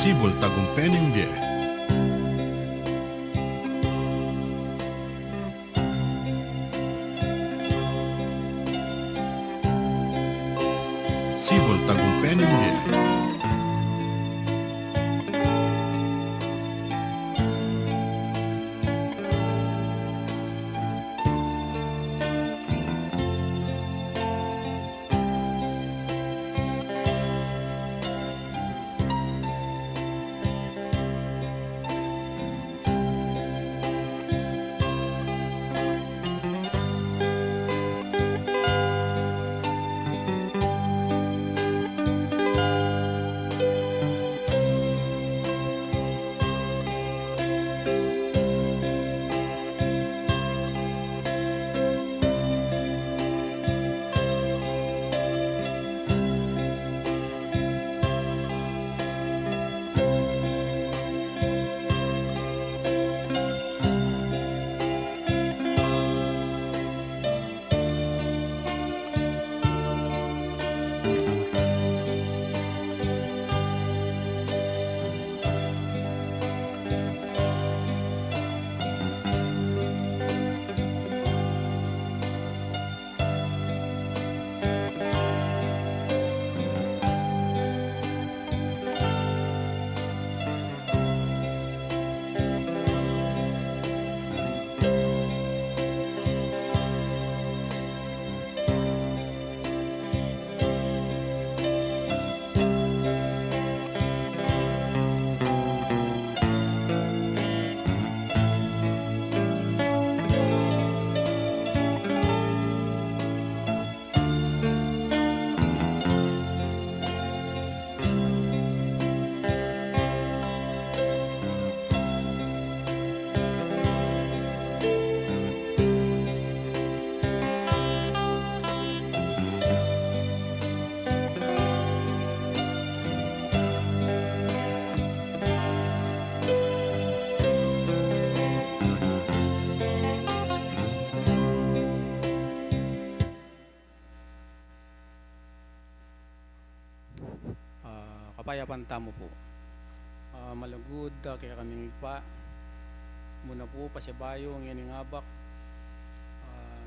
Sibol Tagumpeng Bie. Sibol Tagumpeng Bie. Kapayapan tamo po. Malagud kaya kaming pa muna po pasibayo ang yaning abak.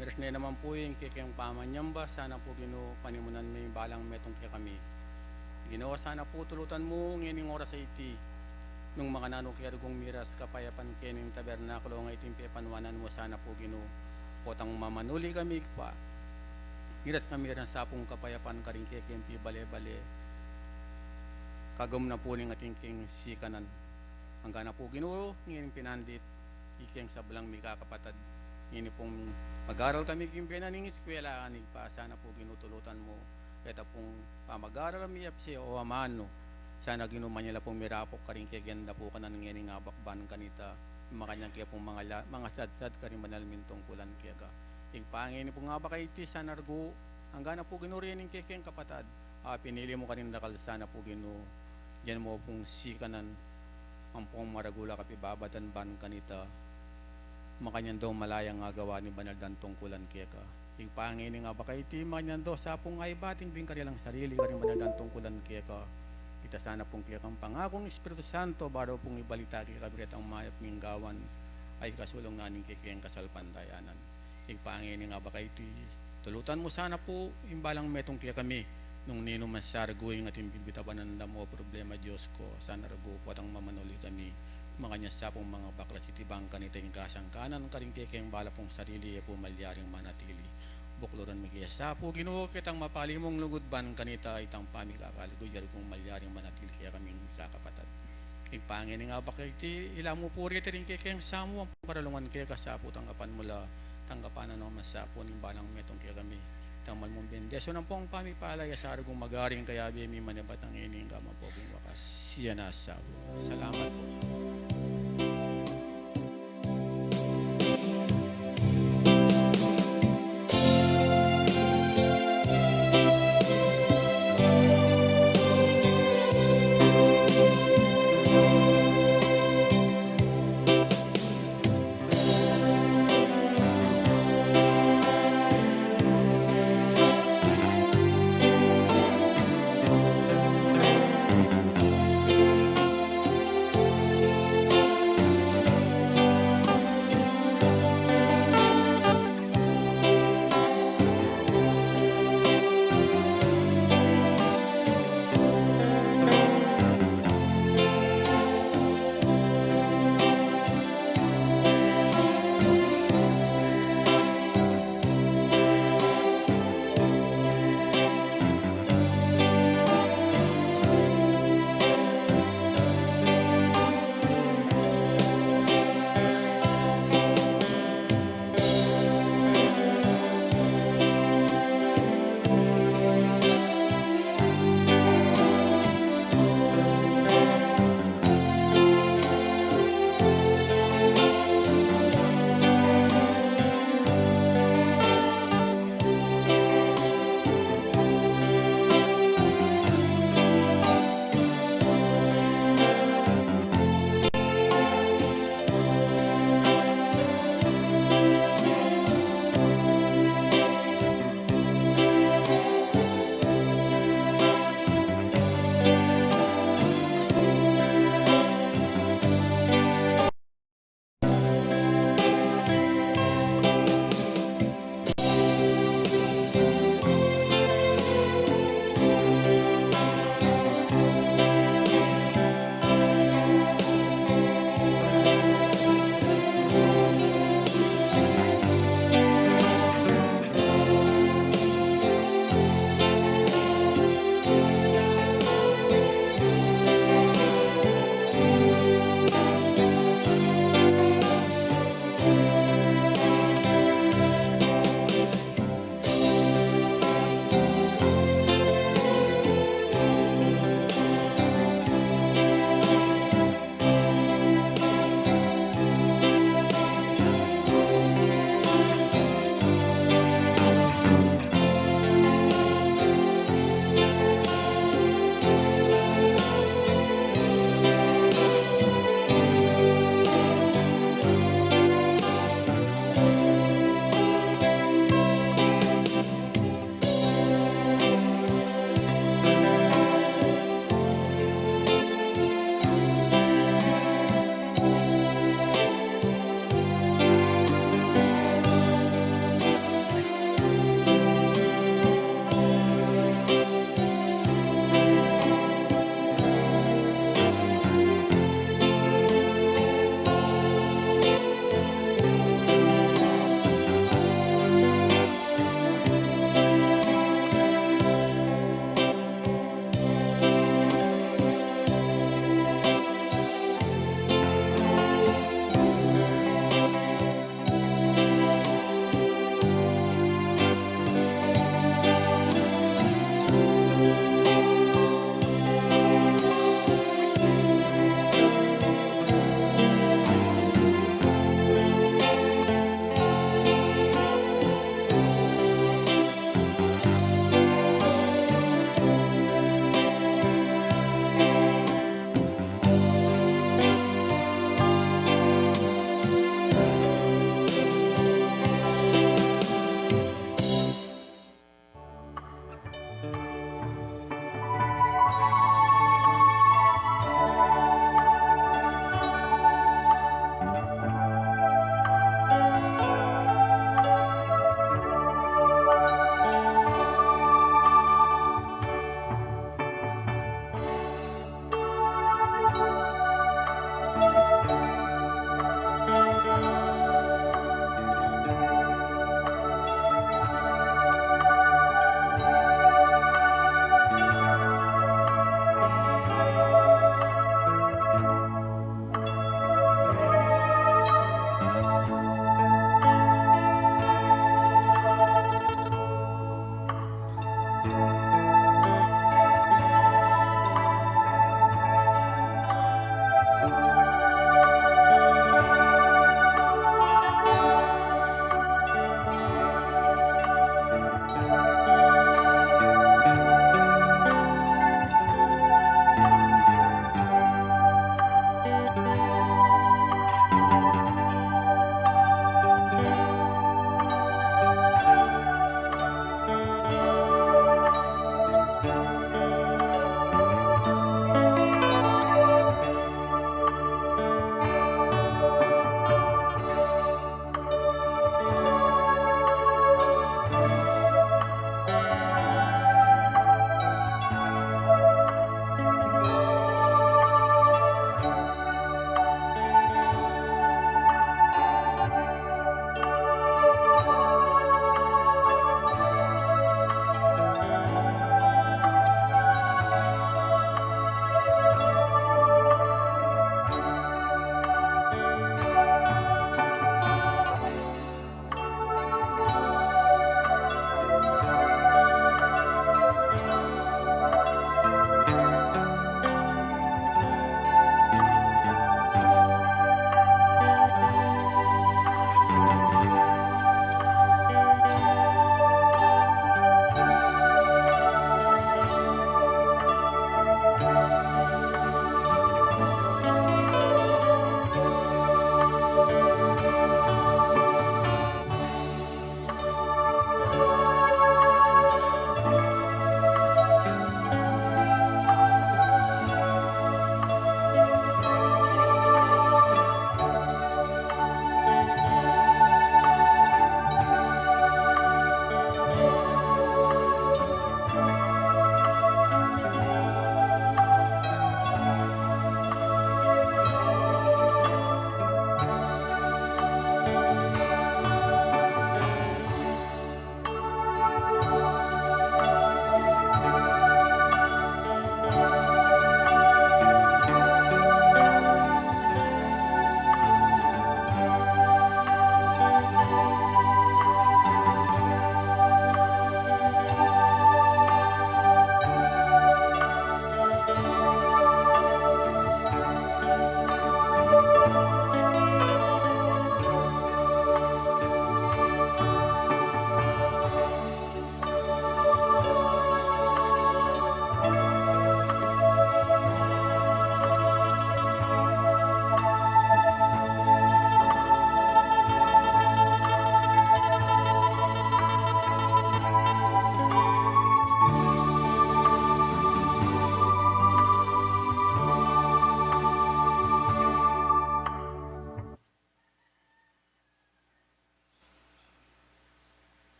Miras na naman po yung kikayang pamanyamba. Sana po gino panimunan may balang metong kaya kami. Ginawa sana po tulutan mo ang yaning oras sa iti. Nung mga nanong kaya rugong miras kapayapan kening tabernakulo nga iting panwanan mo sana po gino. Potang mamanuli kami pa. Miras kami rin sa pong kapayapan karing kikayang bale-bale. Kagom na po ning ating king sikanan. Hanggang na po ginoo, ngayon pinandit, iking sablang may kakapatad. Ngayon pong mag-aral kami king pinaning eskwela, anig pa sana po ginutulutan mo. Kaya pong pamag-aral kami apsi o amano. Sana ginuman nila pong mirapok karing kaganda po kanan ngayon nga bakban kanita. Makanyang kaya pong mga sad-sad karing manalmin tungkulan kaya ka. Yung pangin po nga ba kayo iti sana argo, hanggang na po ginuriyan ng kikeng kapatad. Pinili mo kanin nakal sana po ginoo. Yan mo pong sikanan ang pong maragula kapibabatan ban kanita makanyan daw malayang nga gawa ni banaldan tungkulan kaya ka yung pangin nga ba kayo iti makanyan daw sa pong ay bating bing karilang sarili karing banaldan tungkulan kaya ka kita sana pong kaya kang pangakong Espiritu Santo baro pong ibalita kaya kabigat ang mayap ng gawan ay kasulong naning kikayang kasalpandayanan yung pangin nga ba kayo iti tulutan mo sana po yung balang metong kaya kami nung nino masarguing at imbibitabanan na mo problema Diyos ko sana rago patang mamanuli kami makanya sa pong mga baklas itibang kanita yung kasangkanan karing kekeng bala pong sarili po malyaring manatili bukluran magaya sa po ginoo kitang mapalimong lugod ban kanita itang pamikakaligoyar kong malyaring manatili kaya kaming kakapatad ipangin nga ba kayo ila mo po rito rin kekeng samo ang karalungan kaya kasapo tanggapan mula tanggapan na naman sa po ng balang metong kaya kami tamal mong bendeso ng pong pamipalaya sa arugong magaring kaya bimi manibat ang ining gama po kung wakas siya nasa salamat po.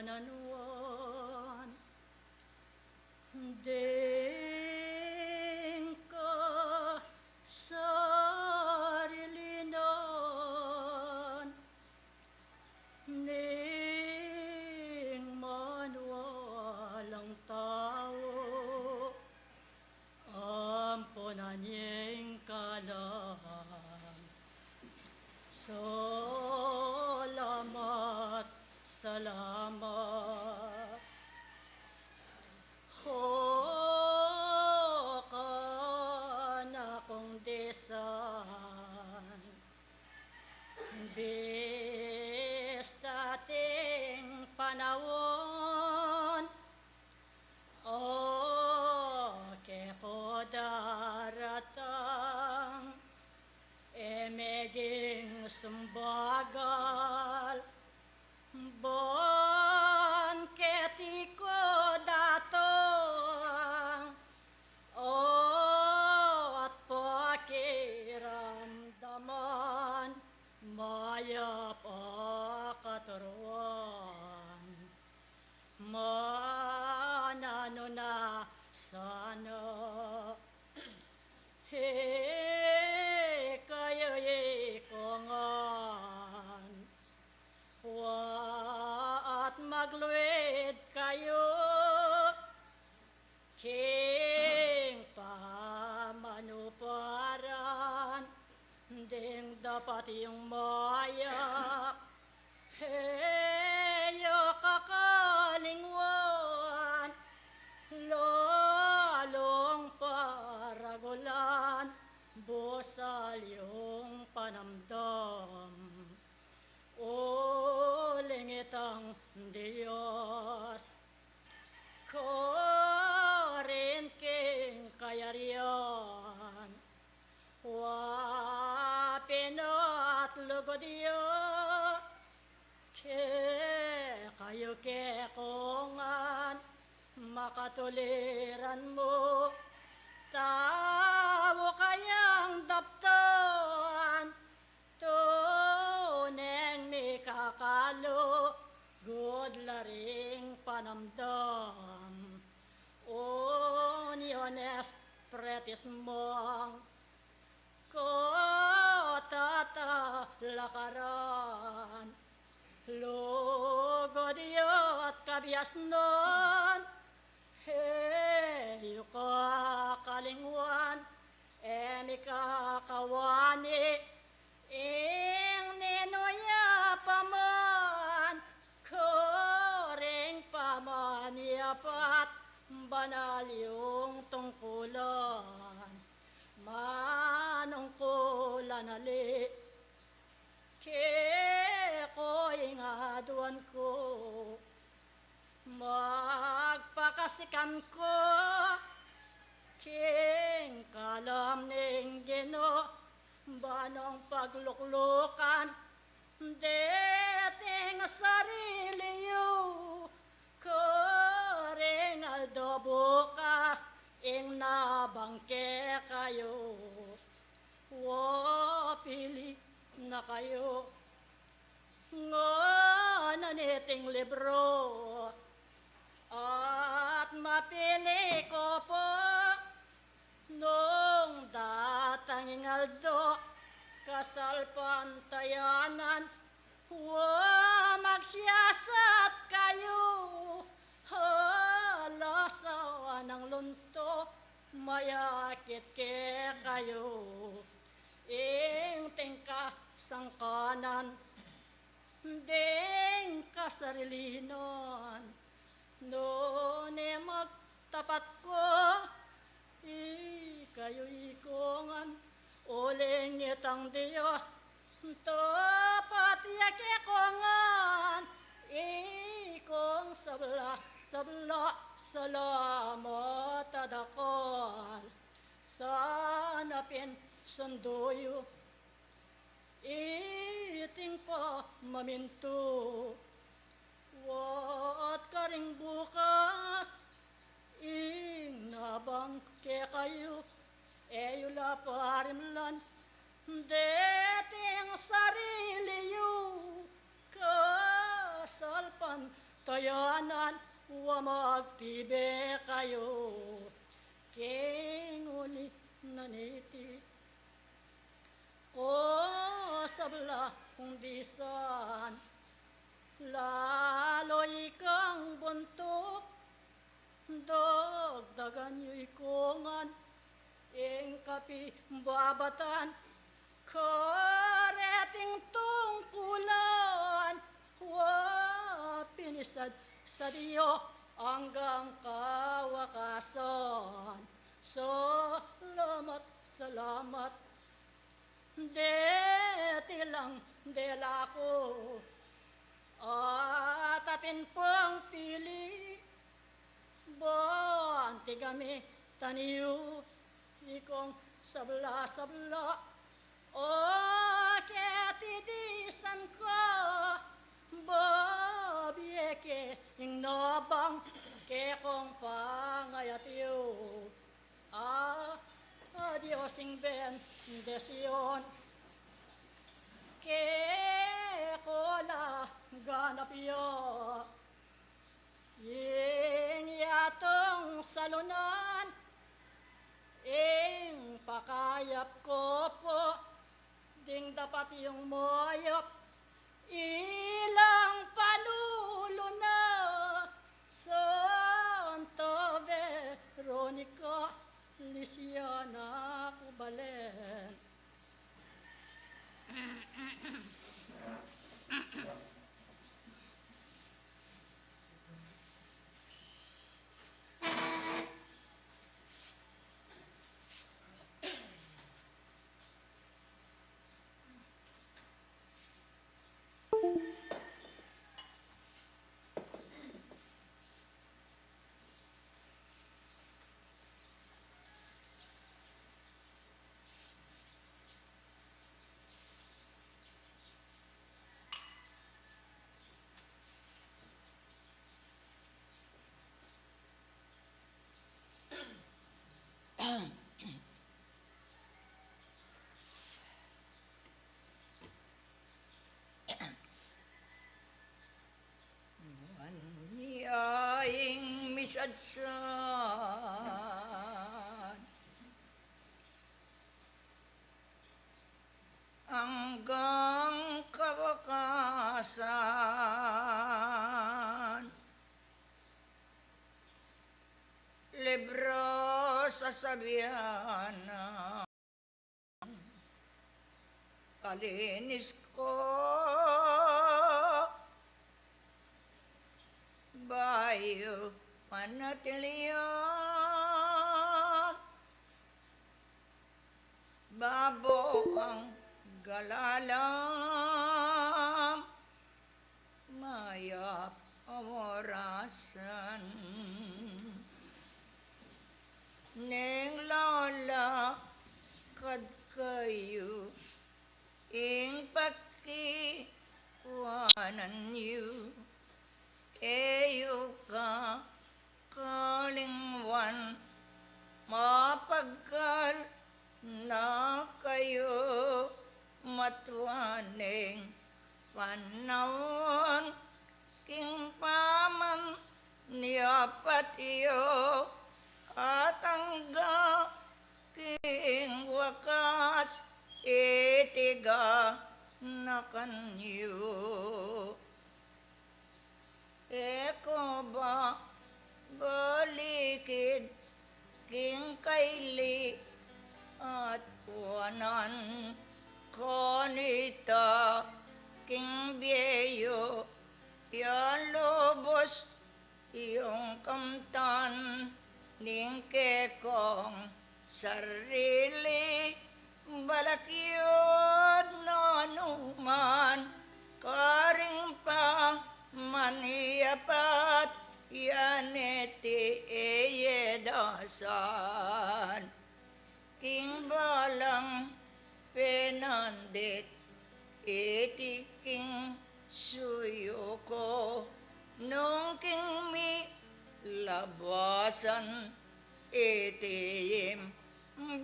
pananuan ding ka sarilinan ning manualang tao ampunan niyang kalam. Salamat, salamat. Hokan akong desan. Bista ting panahon. Okay ko daratang. Emeging sumbagal. Bon ketiko datang at pakiramdaman maya pakaturuan manano na sana kayo ikongan at magluid kayo king pamanuparan ding dapat yung mayak heyo kakalingwan lalong paragulan busal yung panamdam o lingitang Diyos korin king kayarian wapinat lugod iyo kayo kekongan makatuliran mo tao kayang daptan tuneng mikakalo good laring panamdam uniones pretis mong kotata lakaran lugod iyo at kabias nun heyo kakalingwan mikakawani ing ninuya paman koring pamaniapat banal yung tungkulan manungkulan ali ko ingaduan ko magpakasikan ko king kalam ning Ginoo banong pagluklukan dating sarili yu koring aldo bukas ing nabangke kayo wapili na kayo naniting libro at mapili ko po nung datang aldo kasalpantayanan magsiyasat kayo halasawa ng lunto mayakit ke kayo ing tingka sangkanan ding kasarilinon noon magtapat ko kayo ikongan uling itang Diyos tapat yakikongan ikong sabla salamat adakal sanapin sunduyo iting pa maminto wat karing bukas ing nabang ke kayo eyula parimlan dating sarili yu kasalpan tayanan, wa magtibe kayo. King uli naniti. O sabla kung disan, lalo ikang buntok, dagdagan yo'y kungan, ing kapi babatan, kareting tungkulan, wa pinisad sa diyo hanggang kawakasan. Salamat, salamat, deti lang dela ko, at atin pong pili, banti kami taniyo, ikong sabla-sabla, o ketidisan ko, babieke ing nabang kekong pangayatiyo. Adios ing bendesyon, ke kola ganap yo, ing yatong salunan, ing pakayap ko po, ding dapat yung moyop, ilang panulo na, Santa Veronica, Lisiana Kubalen. Yaing misadsan hanggang kawakasan, libro sa sabihanan, kalinis ko bayo manatilian, babo ang galalam, mayap amorasan, neng lola kad kayo, ing pakiwanan yu, eyo ka kalingwan, mapagkal na kayo, matwaning panahon, king paman niya patiyo, at hangga king wakas, itiga na kanyo. Eko ba balikid king kaili at puanan, konita king biyeyo, yan lobos iyong kamtan, ning kekong sarili, balakyod na anuman, karing pa maniapat, yaneti eyedasan, king balang penandit, iti king suyoko, nung king mi labasan, itiyim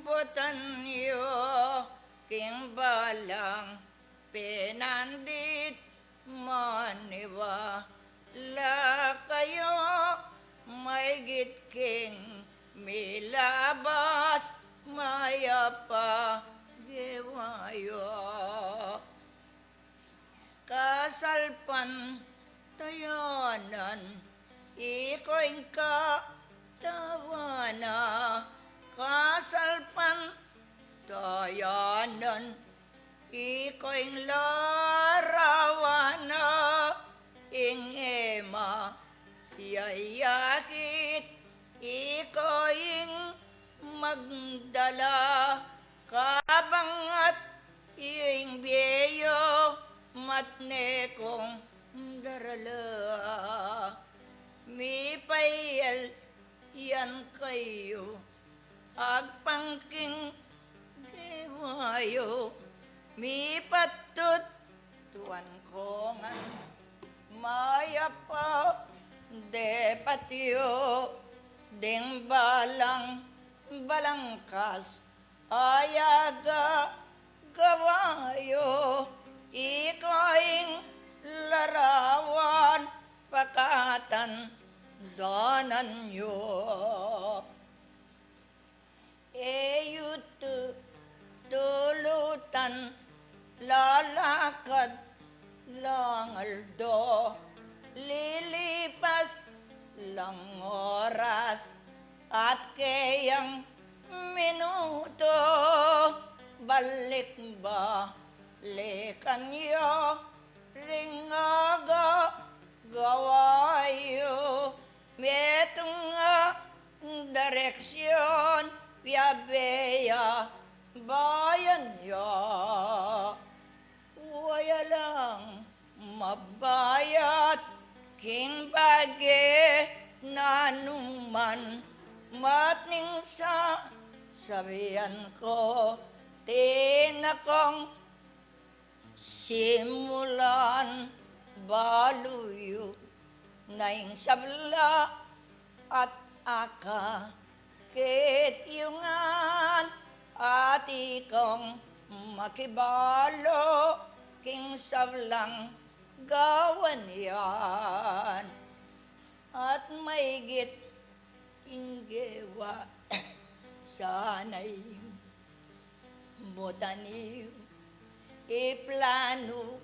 butan yo, king balang penandit, maniwa la larawan tayanan, iko'y katawana, kasalpan tayanan, iko'y larawan na ingema, yayakit, iko'y magdala, kabangat iyong biyo, matne kong darala. Mipayal yan kayo, agpangking gewayo, mipatut tuan kongan, mayapa de patio, ding balang balangkas, ayaga gawayo, iko'y larawan, pakatan danan yo. Eyutu tulutan, lalakad langaldo, lilipas lang oras at kayang minuto, balik ba likan yo, ringaga gawayo, metong direksyon, piabeya bayan yo. Waya lang mabayat, king bage nanuman, matning sa sabihan ko, tinakong simulan, baluyo, naing sabla at aka, kityungan, at ikong makibalo, king sablang gawan yan, at maigit inggewa, sanay botaniw, iplano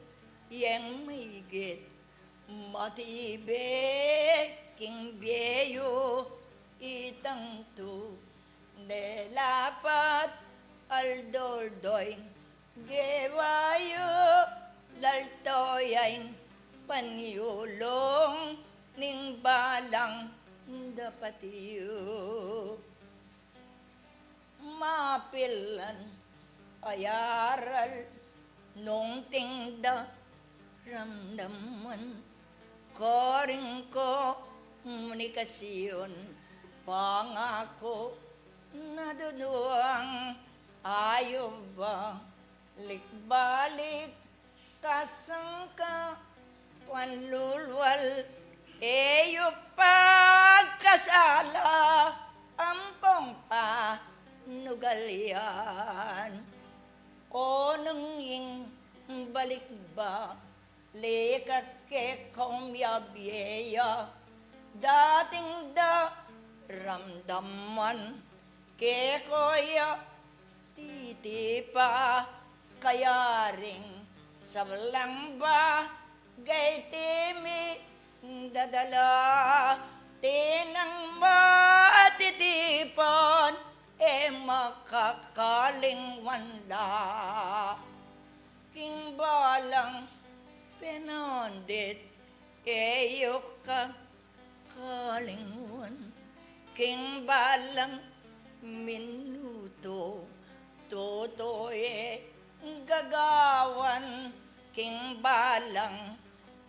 yang maigit, matibe king biyo, itang tu, delapat aldoldoy, gewayo, laltoyain, panyulong, ning balang dapatiyo. Mapilan ayaral, nung tingda ramdaman, koring ko komunikasyon, pangako naduduang, ayaw ba likbalik, kasangka panlulwal, eyo pagkasala, ampong pa nugalyan, o nanging balik ba, likat ke kumyabiya, dating da ramdaman, ke koya titipa, kaya ring sablang ba, gay timi dadala, tinang matitipon, makakaling wanla, king balang penondit, eyok ka kalingwan, king balang minuto, totoye gagawan, king balang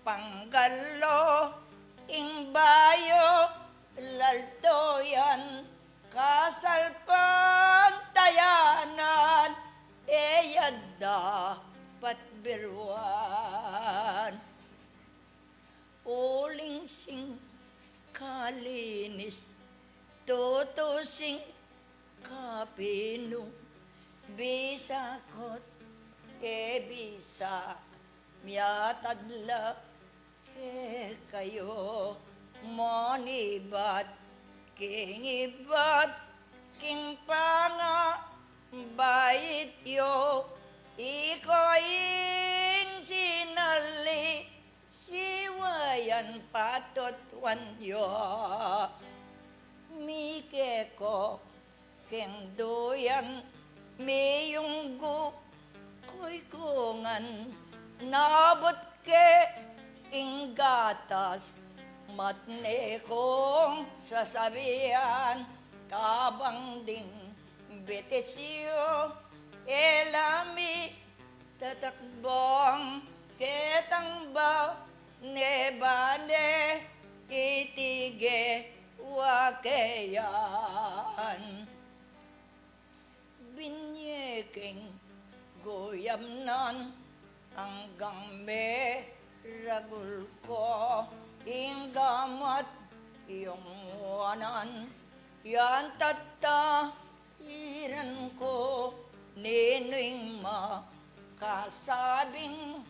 panggalo, ingbayo laltoyan, kasalpan tayanan, eyada patbiruan, uling sing kalinis, tutusing kapino, bisakot bisa, miyatadla ke kayo, monibat king ibat, king panga bait yo, iko'y sinali, yan patotwan yo. Mike ko keng doyan mayong gu ko'y kungan nabot ke inggatas matne kong sasabihan kabang ding betisyo elami tatakbong ketang ba nebane itige wakeyan binyeking goyamnan hanggang me ragul ko inggamat yung wanan yan tatahiran ko ninuing makasabing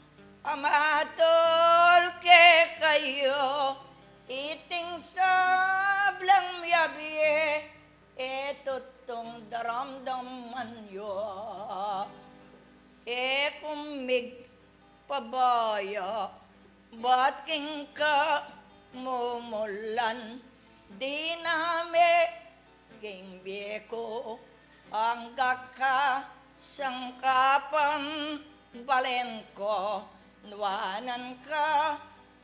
amatol ke kayo iting sablang yabiye etutong daramdaman yo kumig pabaya ba't king ka mumulan di name king biyeko ang kakasangkapan balen ko nuwanan ka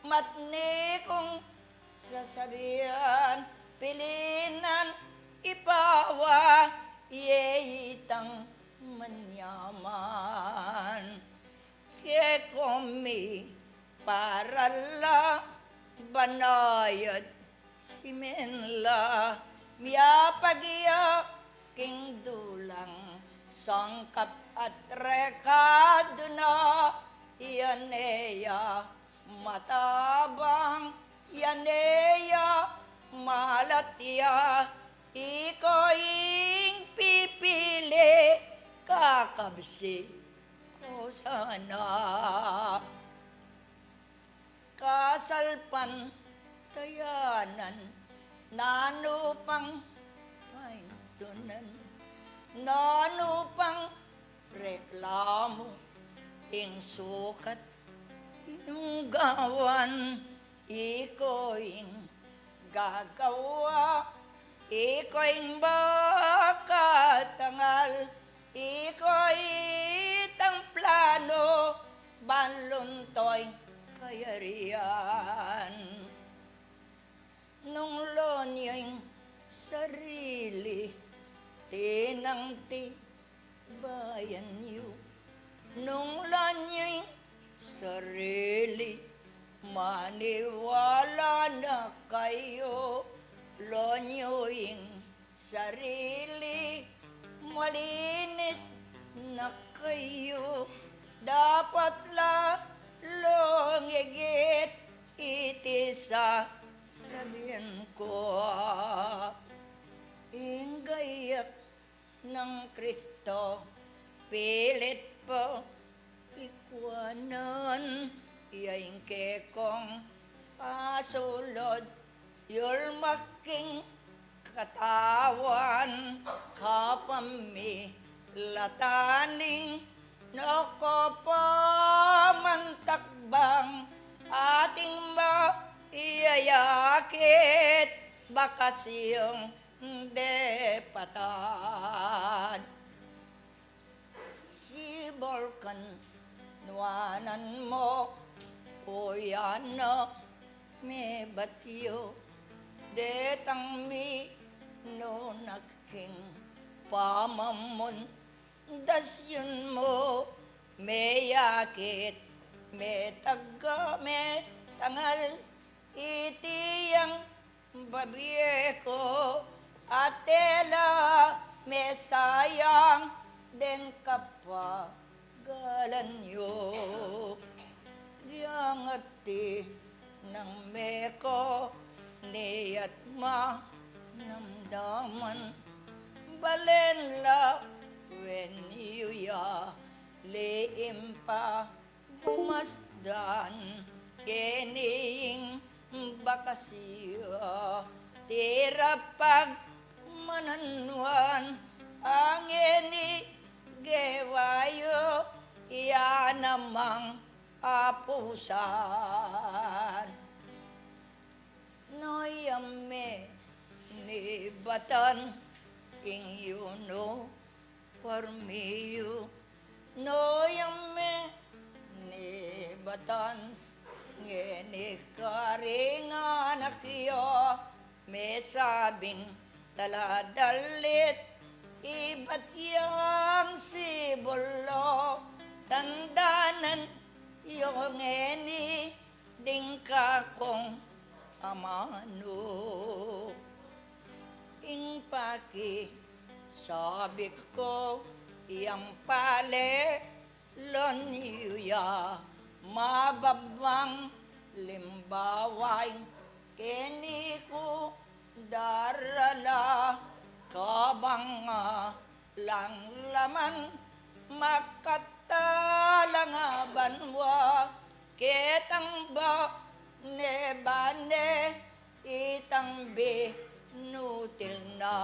matni kong sasabihan pilinan ipawa yeitang manyaman ke komi parala banayad simenla miya pagya king dulang sangkap at rekado na yaneya matabang yaneya malatya iko'ing pipili kakabsi ko sana kasalpan tayanan nanupang paintunan nanupang reklamo ing sukat yung gawan iko'ing gagawa iko'ing bakatangal iko'y itang plano baluntoy kayarian nung lonyeng sarili tinang bayan yu nung lonyeng sarili maniwala na kayo lonyoing sarili malinis na kayo dapat lalong higit itisa sabihin ko inggayak ng Kristo pilit po ikwanan yaing kekong pasulod yulmaking katawan kapami lataning nakopamantakbang ating maiyayakit bakasiyong depatad si Balkan nuanan mo uyana me batyo detang mi no naking pamamon dasyon mo me yakit me tagga me tangal itiyang babiye ko atela me sayang den kapwa galan yo diangati ng meko niyat ma namdaman balenla when you ya leimpa gumasdan kening bakasya tirapag mananwan angeni gewayo iya namang apusan yamme ni batan ing yuno parmiyo no yamme ni batan ngeni karingan akyo may sabing taladalit iba't yang sibulo dandanan yung ngeni ding kakong amano ing paki sabi ko yang pale lonyuya mababang limbaway keni ko darala kabanga lang laman makatalangaban wa ketang ba ne bane itang be nutil na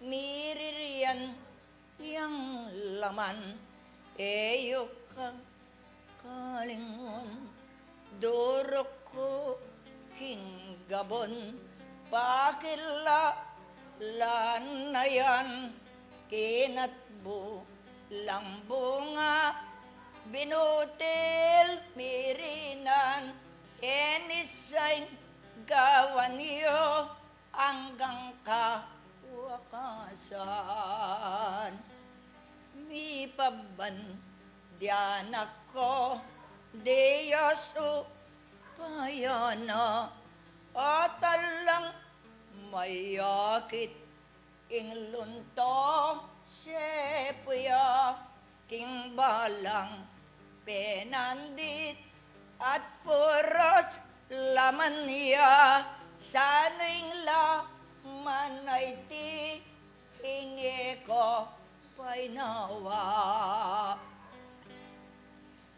miririan yang laman eyok ka kalingon durok ko hinggabon pakila lanayan kinatbo lang bunga binutil mirinan enisay gawan yo hanggang kawakasan mi paban diyan ako Diyos payana atalang mayakit ing lunto sepuya king balang penandit at puros laman niya saning laman ay ti hingi ko painawa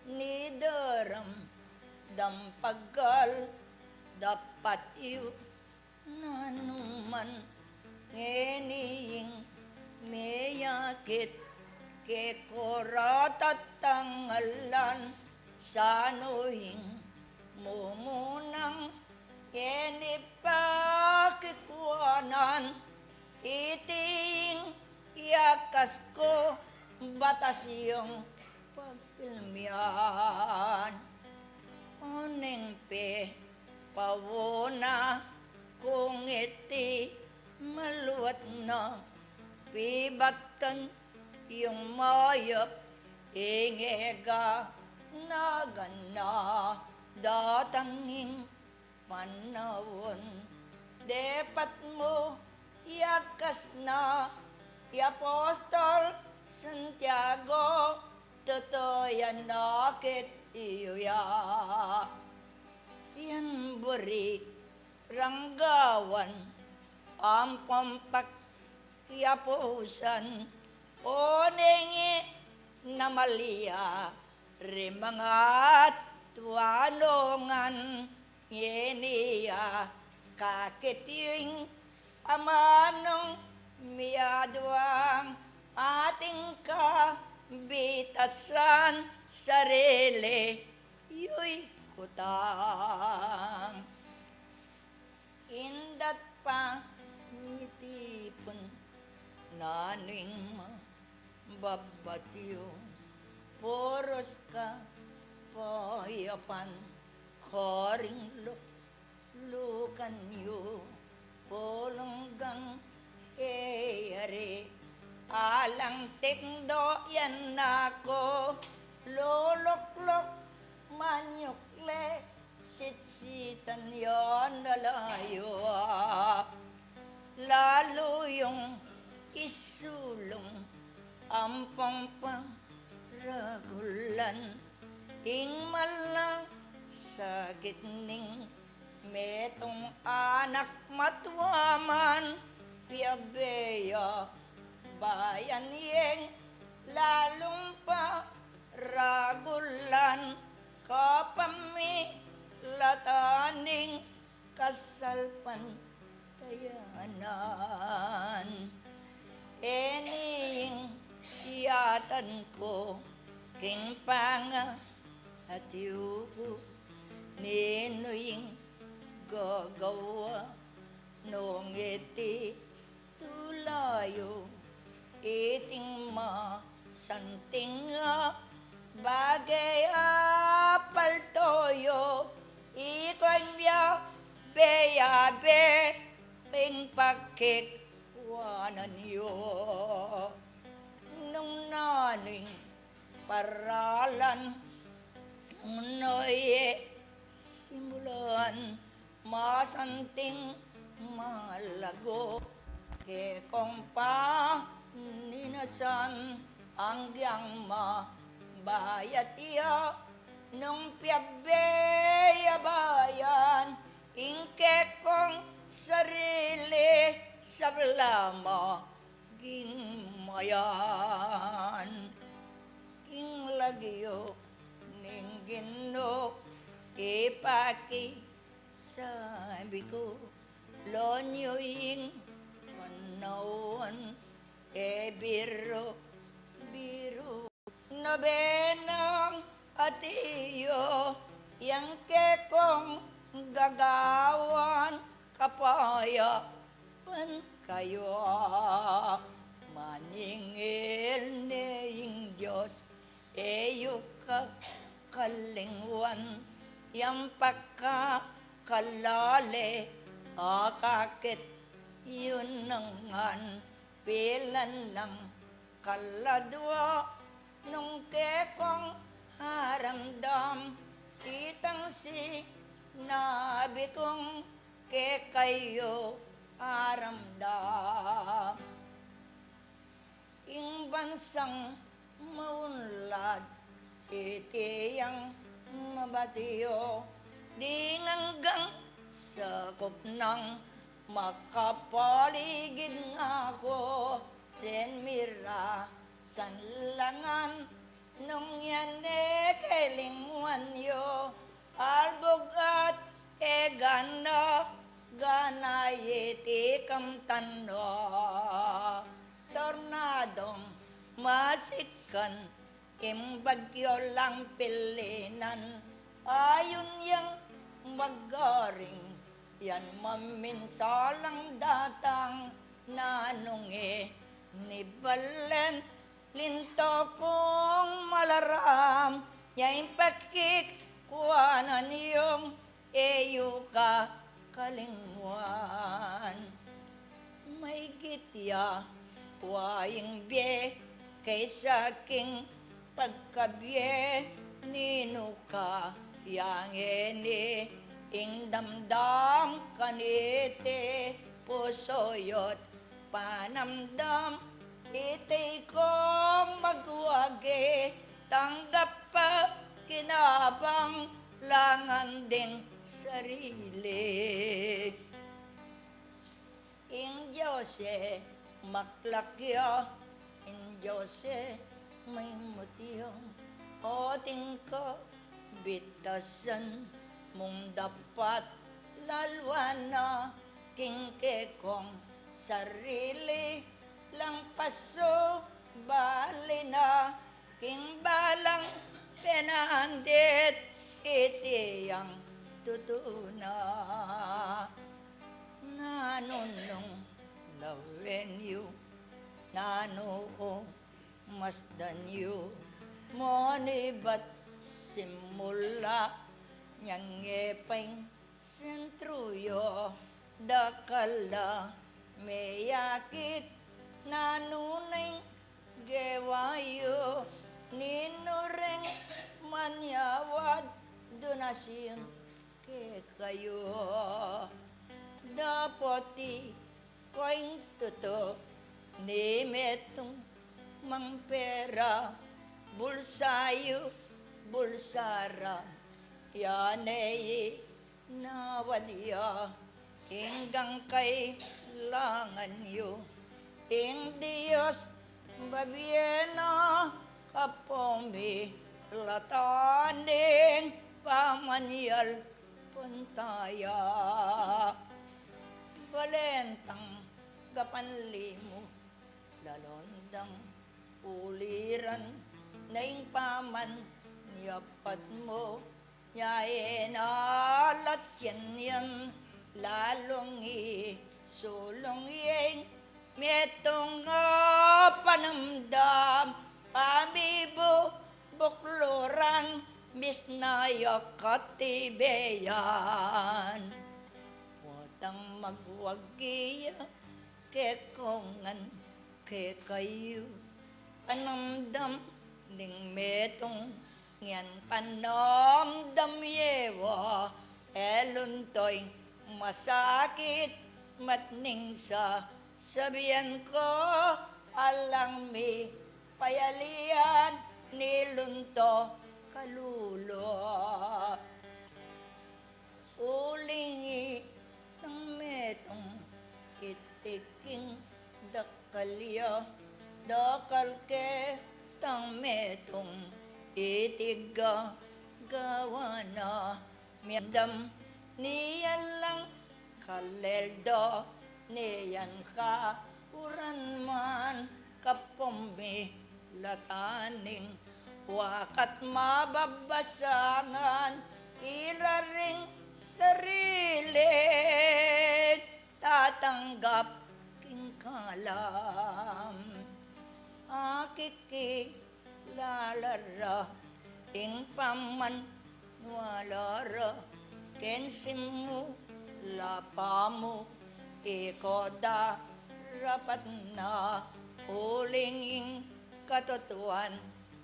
ni daram dampagal dapat yu nanuman ngeniying meyakit ke koratatangalan sanuhing mumunang yenipakikwanan iting yakas ko batas yung pagpilmian oneng pe pawona kung iti maluwat na pibatan yung mayap ingega nagana datanging panahon depat mo yakas na Apostol Santiago totoo yan nakit iyo ya yan buri ranggawan ang pampak yapusan o nengi na malia rimangat tuanongan yeniya kakit yung amanong miyaduang ating kabitasan sarili yu'y kutang indat pa ngitipon naning babatiyo poros ka payapan koring lukan yu polonggang eyari alang tikdo yan ako loloklok manyukle sitsitan yon nalayo lalo yung isulong ang pampang ragulan ing malang sa gitning metong anak matwaman piabeya bayan yeng lalong pa ragulan kapami lataning kasalpan tayanan ening yatan ko king panga at yuko ninuing paggawa nung iti tulayo iting masanting nga bagay apaltoyo ikoy biya beyabe ping pakik wanan yo nung naning paralan noy simulan masanting malago ke kong pa ninasan ang giyang mabayat iya nung piyabayan ingke kong sarili sa blama ginmayan king lagyo ning Ginoo ipaki sabi ko lonyo ing manawan biro nabenang atiyo yang kekong gagawan kapaya pan kayo maningil ning Diyos eyo ka kalingwan yang pagkakalale akakit yun nangan pilan lang kaladwa nung kekong haramdam kitang si nabi kong kekayo haramdam ing bansang maunlad itiyang mabatiyo di nganggang sakop ng makapaligid ako den mira sanlangan nung yan kelingwan yo albog at gana ganayiti kamtano tornadong masikan imbagyo lang pilinan ayon yang magaring yan maminsalang datang nanungi ni balen linto kong malaram yain pakik kuanan yung eyo ka kalingwan may gitya waing bie kaysa king pagkabye nino ka yang eni ing damdam kanite pusoyot panamdam iti kong magwagi tanggap pa kinabang langan ding sarili ing Diyose maklakyo ing Diyose may mutiyong oting ko bitasan mong dapat lalwana kingke kong sarili lang paso bali na king balang penandit itiyang tutuna nanunong lawen yu nanoo masdan yu monibat simula nyang ngepeng sentruyo dakala meyakit nanuneng gewayo ninureng manyawad donasyon ke kayo dapoti koing tuto ni metong mangpera bulsayo bulsara yanay nawadya hinggang kay langan yo ing Diyos babiena kapomi lataning pamanyal puntaya balentang gapanlimo lalondang uliran naing paman niyapat mo yain alat yan lalong isulong yeng metong panamdam pamibo bukluran misnayak katibeyan watang magwagiya kekongan ke kayo panamdam ning metong ngan panomdam yewa eluntoy masakit matning sa sabihan ko alang mi payalian nilunto kalulo ulingi ng metong itiking dakalya dakal ke tang metong itiga gawana miandam niyan lang kaleldo niyan ka uran man kapombi lataning wakat mababasangan iraring sarili tatanggap king kalam akikilalara ing paman walara kensimu lapamu ikoda rapat na ulinging katotohan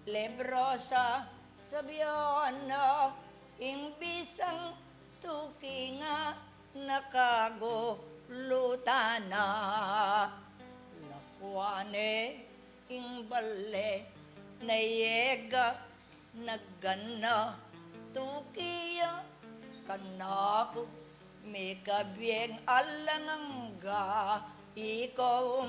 lebrosa sabiona ing bisang tukinga nakago lutana lakwane ing bale nayega nagana tukiya kanako may kabyeng alangangga ikaw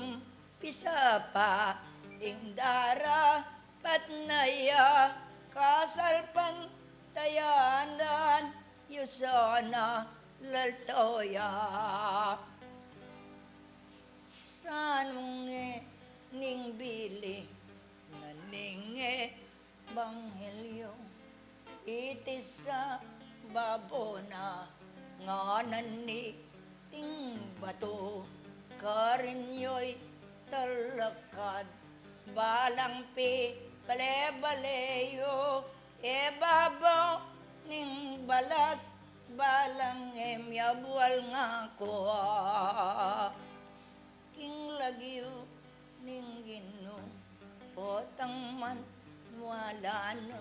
pisa pa indara patnaya kasalpan tayanan yusana laltoya sanunge ning bili naninge banghelyo itisa babona nganan ni ting bato karinyoy talakad balang pi balebaleyo e babaw ning balas balang emyabual nga ko king lagyo ning gino potang man wala no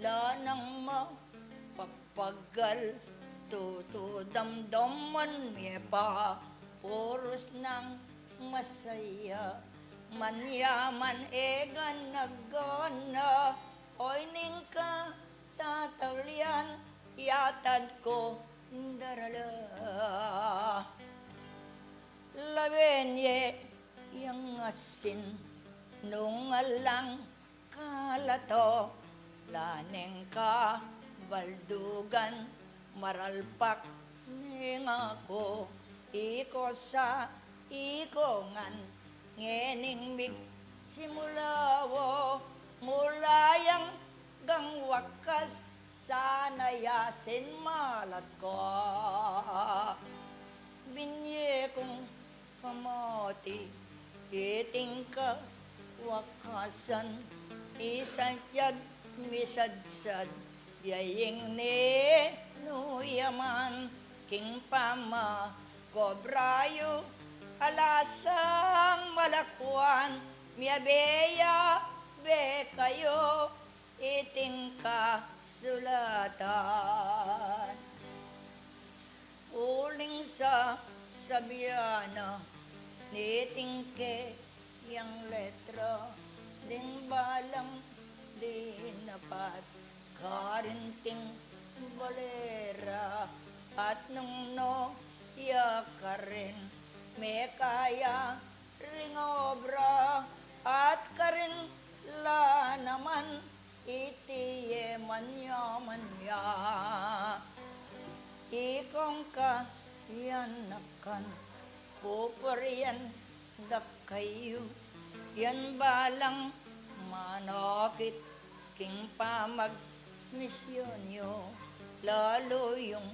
lanang mo papagal tutu damdaman miye pa puros ng masaya manyaman egan nagana oy ning ka tatawlian yatad ko darala labenye yang asin nung alang kalato laneng ka baldugan maralpak ning ako iko sa ikongan ngening mig simulawo mulayang gang wakas sana yasin malat ko binye kong kamati iting ka wakasan isadyag misadsad yaying ni nuyaman king pama kobrayo alasang malakwan miabeya be kayo iting ka sulatan uling sa sabiana niting ke yang letra ding balang din napat karinting bolera at nung no ya karin me kaya ringobra at karin la naman itiye manya ikong ka yan nakan pupurian dakayo yan balang manakit king pamag misyon nyo lalo yung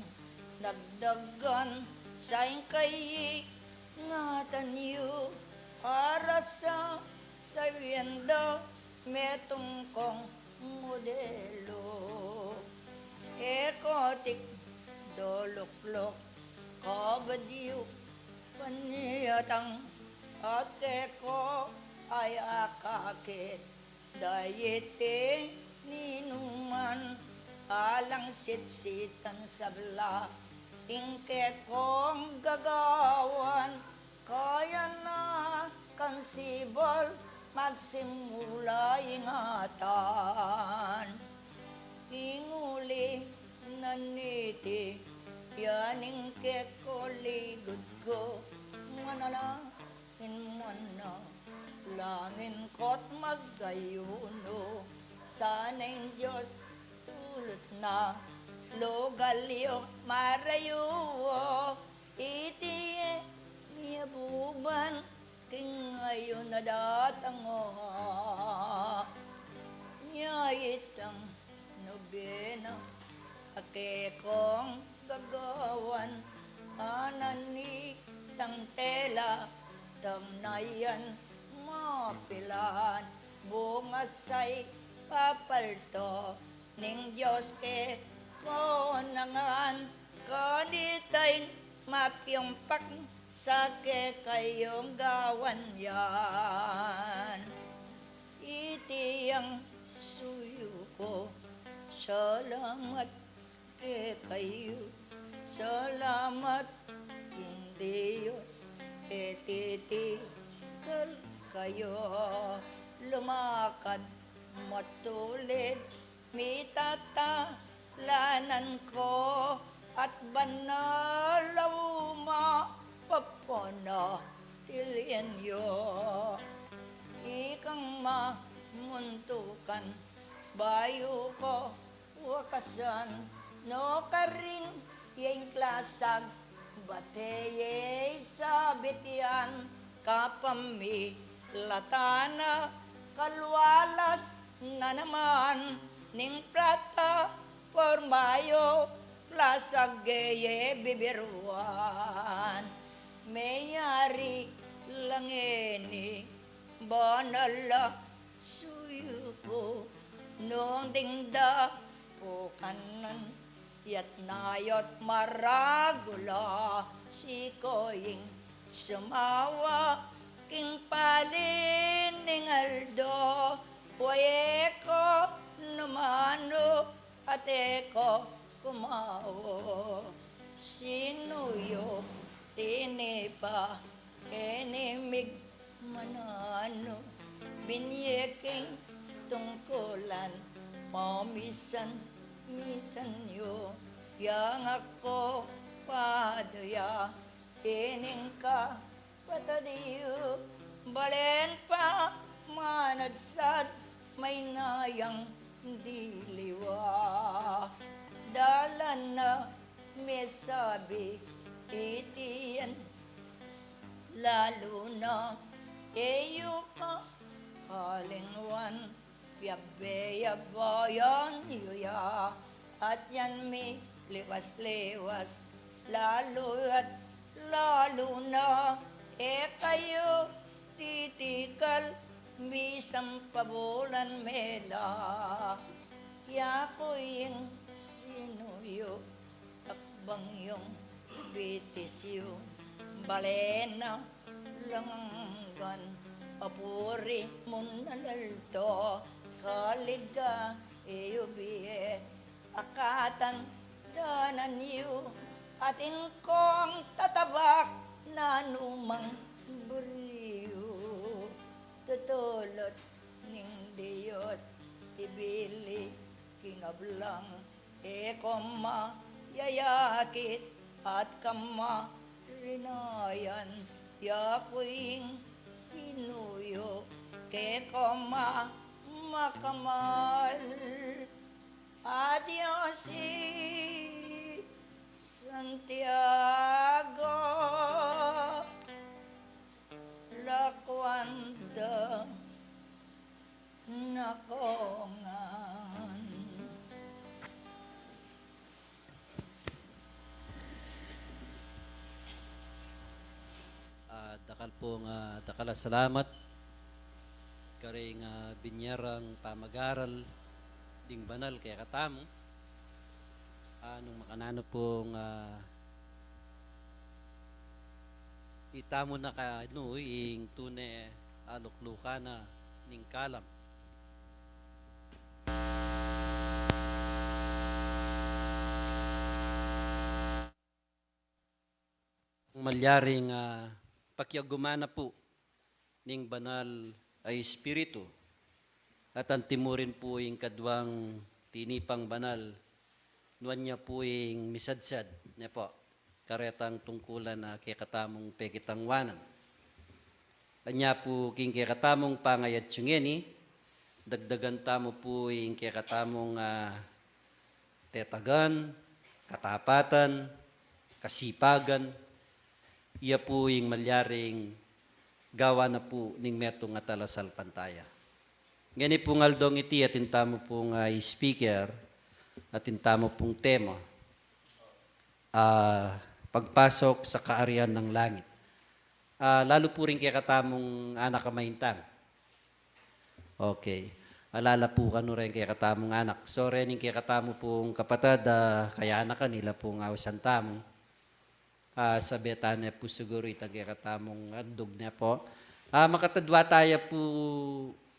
nagdagan saing kay ngatan yu para sa sabiendo metong kong modelo ekotik doluklok kabadiyo paniyatang ate ko ay akakit dayete ninuman alang sitsitan sabla ingke kong gagawan kaya na kansibol magsimula ingatan inguli naniti yaning ke ko ligod ko manalangin mo na langin ko't magayuno sana'y Diyos tulot na logalyo marayo iti niya buban king ngayon na datango niya itang nobena ake kong gagawan anani tang tela tamnayan mapilan bungasay papalto ning Diyos ke konangan kanitay mapyongpak sa ke kayong gawan yan itiyang suyo ko salamat ke kayo salamat hindi Diyos etitikal kayo lumakad matulid mitatalanan ko at banalaw mapapana tilian yo ikang mamuntukan bayo ko wakasan no karin yung klasag bateye sabitian kapami latana kalwalas na naman ning plata formayo plasag geye bibiruan mayari langeni banala suyo ko nung dingda po kanan yat nayot maragula si koing sumawa king palin ning aldo waye ko numano ate ko kumawo sinuyo tinipa enimig manano binyeking tungkulan mamisan misan yo yang ako padaya ining ka patadiyo balen pa manadsad may nayang diliwa dalan na may sabi itiyan lalo na eyo ka kalingwan Yabeya bayan yuya at yan mi liwas-liwas lalo at lalo na kayo titikal misang pabulan mela yako yung sinuyo takbang yung bitisyo balena langgan papuri munnalalto kaliga iyubiye akatan danan yu atin kong tatabak na numang buriyo tutulot ning Diyos ibili kingablang koma yayakit at kama rinayan yakuing sinuyo koma makamal adios si Santiago lakwanda nakongan. pong dakala salamat karing binyarang pamagaral ding banal kaya katamo nung makanano pong itamo na ka ing tune aluklukana ning kalam. Malyaring pakyagumana po ning banal ay espiritu at ang timurin po yung kadwang tinipang banal nuwan niya po yung misadsad niya po karetang tungkulan na kikatamong pekitangwanan. Anya po king kikatamong pangayat syungeni dagdagan tamo po yung kikatamong tetagan, katapatan, kasipagan. Iya po yung malyaring gawa na po ning metong atalasal pantaya. Ngani po ngaldong iti at intamo pong speaker at intamo pong tema. Pagpasok sa kaarian ng langit. Lalo po rin kaya katamong anak kamaintang. Okay. Alala po kano rin kaya katamong anak. So rin kaya katamo pong kapatad, kaya anak kanila pong awasan tamo. Sa betanya po siguro itagay katamong adog niya po. Makatadwa tayo po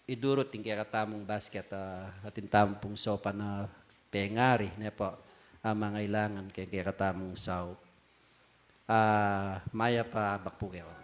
idurot yung kaya katamong basket at intamo pong sopa na pengari niya po. Mga ilangan kaya katamong saw. Maya pa bakpukaw.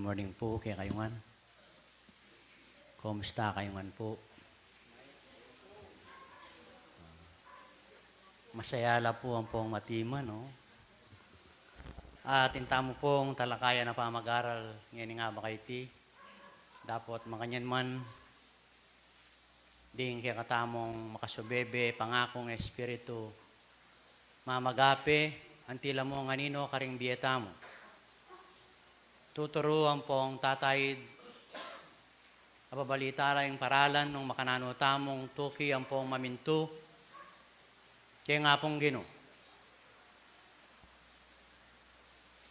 morning po kay kayungan. Kumusta kayungan po? Masayala po ang pong matima, no? At intamo pong talakaya na pamag-aral ngayon nga ba kayo ti? Dapat makanyan man ding kaya katamong makasubebe pangakong espiritu mamagape antila mo nganino karing biyeta mo. Tuturuan pong tatayid apabalita lang yung paralan nung makananotamong tuki ang pong mamintu kaya nga pong Gino.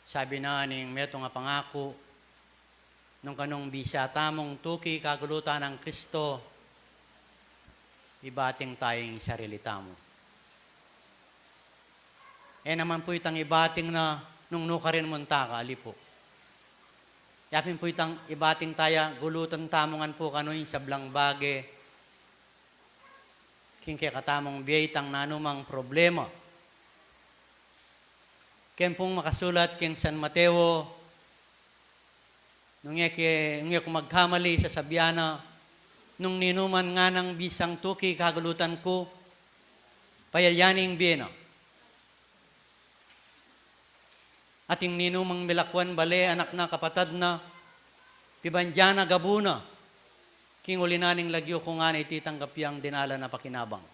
Sabi na ning meto nga pangako nung kanong bisa tamong tuki kagulutan ng Kristo ibating tayong sarili tamo. Naman po itang ibating na nung nukarin munta ka, alipo. Yapin po itang ibating taya, gulutan tamongan po kanoy sa blang bage. King kaya katamong biyaytang nanumang problema. Ken pong makasulat king San Mateo, nung iya kung magkamali sa sabyana, nung ninuman nga ng bisang tuki kagulutan ko, payalyaning biyena. Ating ninumang milakwan bale, anak na kapatad na, pibandyana gabuna, king ulinaning lagyo ko nga na ititanggap yang dinala na pakinabang.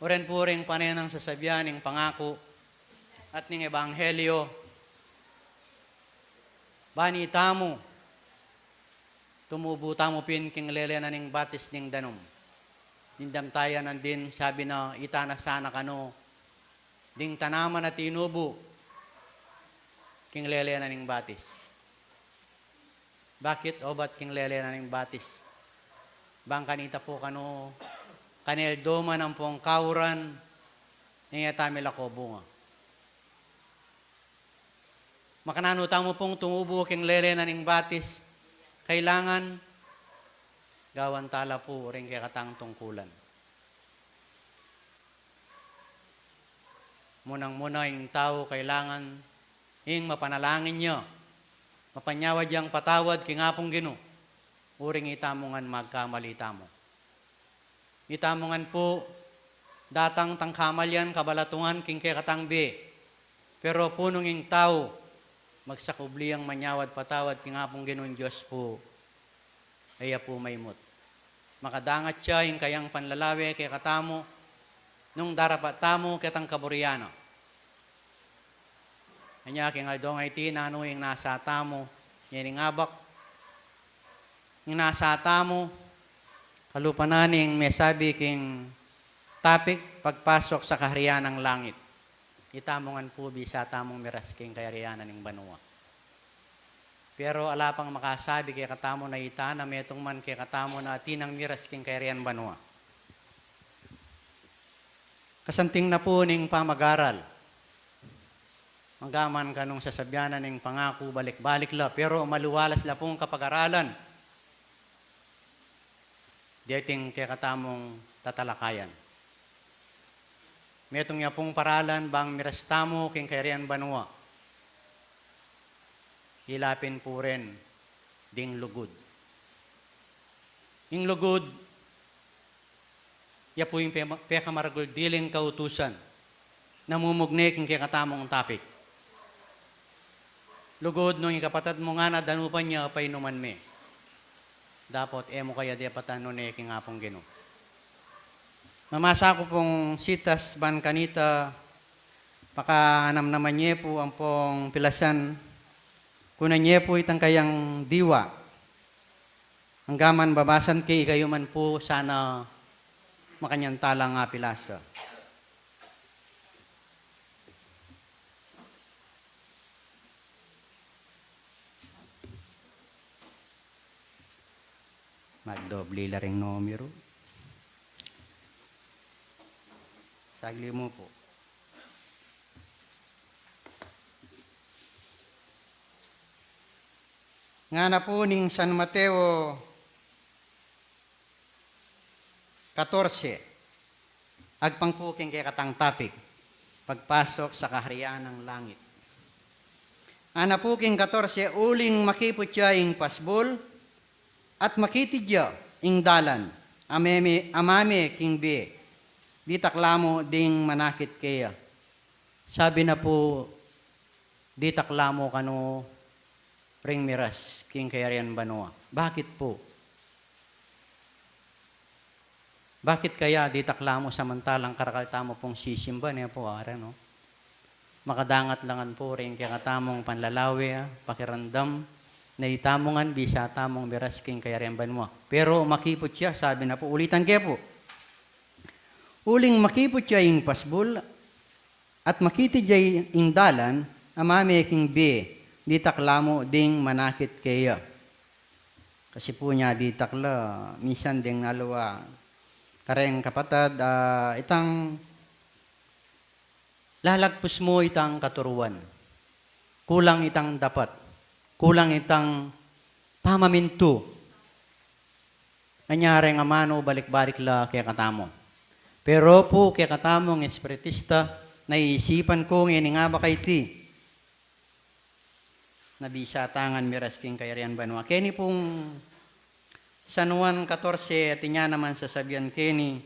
Oren po rin panenang sasabihan ng pangako at ng ebanghelyo, bani tamo, tumubo tamo pin king lele na ning batis ning danom. Nindam tayo nandin, sabi na itana sana kano, ding tanaman na tinubo, king lele na ning batis. Bakit? O ba't king lele na ning batis? Bang kanita po kano, kanel doma ng pong kauran, niya tamil ako bunga. Makanano tamo pong tumubo king lele na ning batis, kailangan gawan tala po rin kaya katang tungkulan. Munang-muna yung tao kailangan yung mapanalangin niya. Mapanyawad yang patawad kingapong Gino. Uring itamongan magkamali tamo. Itamongan po datang tangkamalyan kabalatungan king kaya katang be. Pero punong yung tao magsakubli ang manyawad patawad kingapong Gino Diyos po. Aya po maymut. Makadangat siya yung kayang panlalawe kaya katamo nung darapat tamo kitang kaburyano. Kanya king aldong ay tinano yung nasa tamo, yan ngabak. Yung nasa tamo, kalupananing may sabi king topic, pagpasok sa kaharian ng langit. Itamongan po bisa tamong miras king kaharianan ng banwa. Pero ala pang makasabi kay katamo na ita na metong man kay katamo na tinang miras king kaharian banwa. Kasanting na po ning pamag-aral. Manggaman kanong sasabyanan ng pangako balik-balik la, pero maluwalas la pong kapag-aralan. Diyating kaya katamong tatalakayan. Metong niya pong paralan bang mirastamo king kairian banwa. Hilapin po rin ding lugod. Yung lugod, ya po yung pekamaragol diling kautusan. Namumugne king kaya katamong topic. Lugod nung ikapatad mo nga na danupan niya pay numan me. Dapat emo kaya di patano ne king apong Gino. Mamasa ko pong sitas ban kanita pakaanam naman niya po ang pong pilasan kunan niya po itang kayang diwa. Hanggaman babasan kay kayo man po sana makanyang talang nga pilasa. Magdoble la ring numero. Sagli mo po. Nga na po ning San Mateo 14. Agpangpuking kay katang topic. Pagpasok sa kaharian ng langit. Ana po king 14, uling makiputya ing pasbol, at makitidya ing dalan, amame king be, di taklamo ding manakit kaya. Sabi na po, di taklamo kano ring miras, king kayarian banwa. Bakit po? Bakit kaya di taklamo samantalang karakaltamo pong sisimba niya po, ara, no? Makadangat langan po rin kaya katamong panlalawi, pakirandam, na itamongan bisa tamong miras king kayarian banwa. Pero makipot siya, sabi na po, ulitan kaya po. Uling makipot siya ing pasbul, at makitidya ing dalan, amame king be, di taklamo ding manakit kaya. Kasi po niya di takla, minsan ding nalawa, kareng kapatad, itang lalagpus mo itang katuruan. Kulang itang dapat. Kulang itang pamaminto. Anyari nga mano, balik-balik la kaya katamo. Pero po kaya katamong espiritista, naiisipan ko ngayon nga ba kay ti. Nabisa tangan miras king kayarian banwa. Kaya ni pong San Juan 14, at niya naman sasabihan kening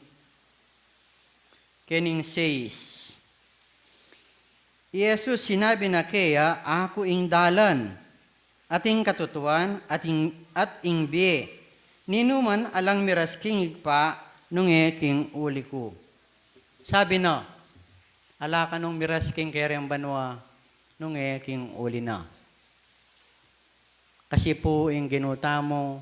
6. Jesus sinabi na kaya, ako ing dalan, ating katutuan, at ing biye. Ninuman alang miras king igpa, nung king uli ko. Sabi na, ala ka nung miras king kayarian banwa, nung king uli na. Kasi po ing ginuta mo,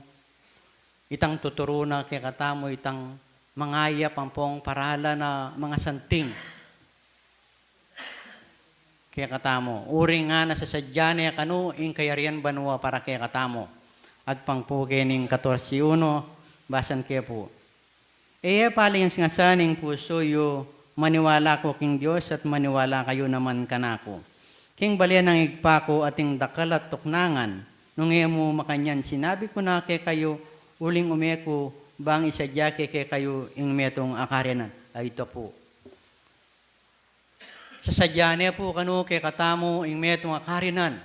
itang tuturo na kaya katamo, itang mangaya pampong parala na mga santing. Kaya katamo, uring nga nasasadya niya kanu, ing kayarian banwa para kaya katamo. At pangpuke ning 14.1, basan kaya po. Paling nga saning puso yu, maniwala ko king Diyos at maniwala kayo naman kanako. King balian ng igpa ko ating dakal at tuknangan, nung mo makanyan, sinabi ko na kay kayo, uling umeko, bang isadya kay kayo ing metong akarianan. Ay ito po. Sa sadya niya po kanu kay katamo ing metong akarianan.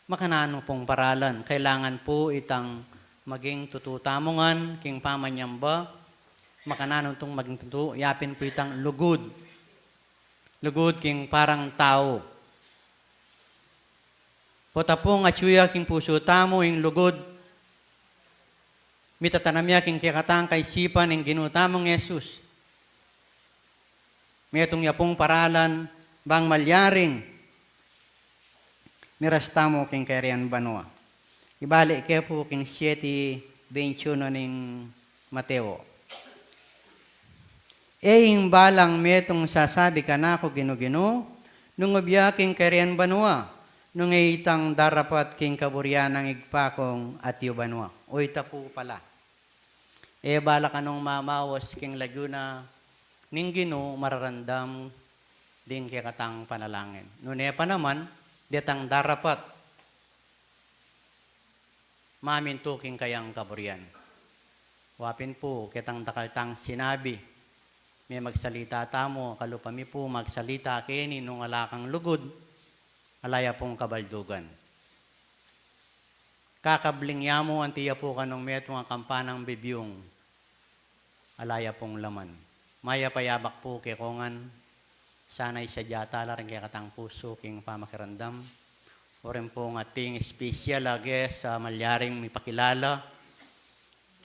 Makanano pong paralan. Kailangan po itang maging tututamongan, king pamanyamba. Makanano itong maging tutu. Yapin po itang lugod. Lugod king parang tao. Potapong atsuya king puso tamo ing lugod. Mitatanamya king kikatang kaisipan ing ginutamong Yesus. Metong yapong paralan bang malyaring miras tamo king kayarian banwa. Ibalik kaya po king 7:21 ning Mateo. Ing balang metong sasabi ka na ako ginugino, nung ubiyaking kayarian banwa. Nung itang darapat king kaburyan ng igpakong at yubanwa. O ita po pala. Bala ka nung mamawas king Laguna, ning gino mararandam din kaya katang panalangin. Nune pa naman, detang darapat maminto king kayang kaburyan. Wapin po, kitang dakaltang sinabi, may magsalita tamo, kalupami po magsalita kini nung alakang lugod, alaya pong kabaldugan. Kakabling yamo, antiya po kanong metong ang kampanang bibiyong, alaya pong laman. Maya payabak po kay kongan, sanay sa jatala rin kay katang puso, king pamakirandam. O rin po ng ating special lagi sa malyaring may pakilala,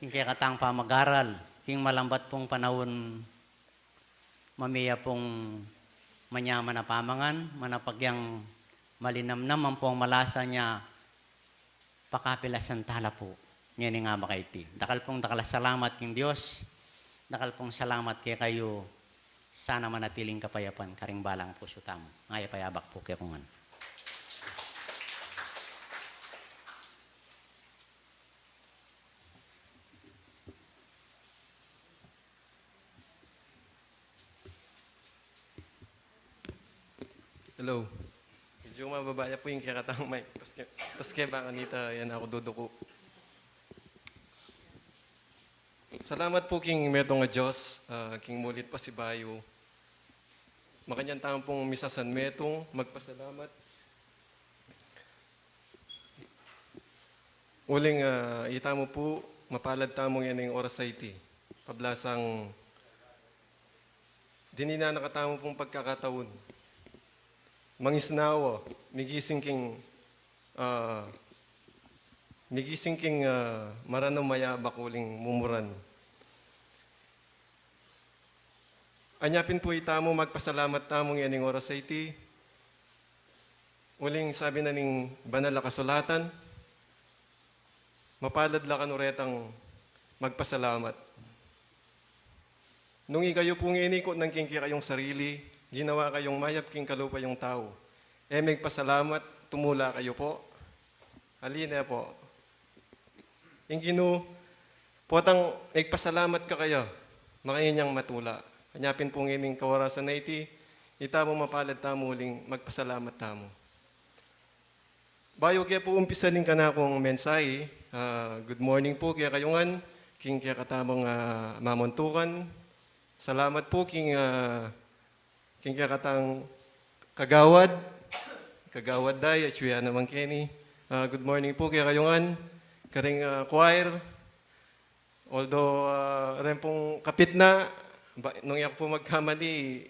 king kay katang pamagaral, king malambat pong panahon, mamiya pong manyaman na pamangan, manapagyang malinamnam ang pong malasa niya, pakapilasan tala po. Yan nga makaiti. Dakal pong salamat king Diyos. Dakal pong salamat kay kayo. Sana manatiling kapayapan. Karing balang puso tamo. Ngaya payabak po kay kungan. Hello. Medyo mababaya po yung kakatang mic. Tapos kaya baka nita, yan ako duduko. Salamat po king metong nga Diyos, king mulit pa si Bayo. makanyang tampong misa San Metong, magpasalamat. Uling itamo po, mapalad tamong yan ng oras sa iti. Pablasang dinina nakatamo pong pagkakataon. Mangisnawa, migising king maranong mayabak uling mumuran. Anyapin po itamo, magpasalamat tamong yaning oras sa iti. Uling sabi na ning banal na kasulatan, mapalad la kanuretang magpasalamat. Nung ikayo pong inikot ng king kayong sarili, ginawa kayong mayap king kalupa yung tao. Magpasalamat, tumula kayo po. Halina po. Yung ginu, potang nagpasalamat ka kayo, makainyang matula. Kanyapin pong ining kawarasan na iti, itamo mapalad tamo uling magpasalamat tamo. Bayo kaya po umpisanin ka na akong mensahe. Good morning po kaya kayungan, king kaya katamang mamontukan. Salamat po king kaya katang kagawad day, at suya naman Kenny. Good morning po kaya kayungan, karing choir. Although rin pong kapit na, nung iyak po magkamali,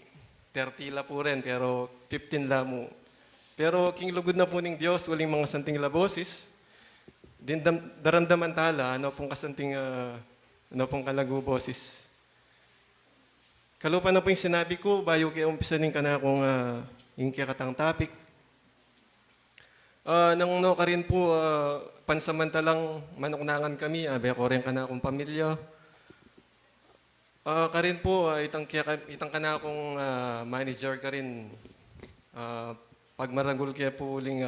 30 la po rin, pero 15 la mo. Pero king lugod na po ng Diyos, uling mga santing labosis, din daramdaman tala, ano pong kasanting, ano pong kalago boses. Kalupa na po yung sinabi ko, bayo kaya umpisanin ka na akong yung kaya katang topic. Nang no ka rin po, pansamantalang manuknangan kami, beko rin ka na akong pamilya. Ka rin po, itang ka na akong manager ka rin. Pag maragul kaya po uling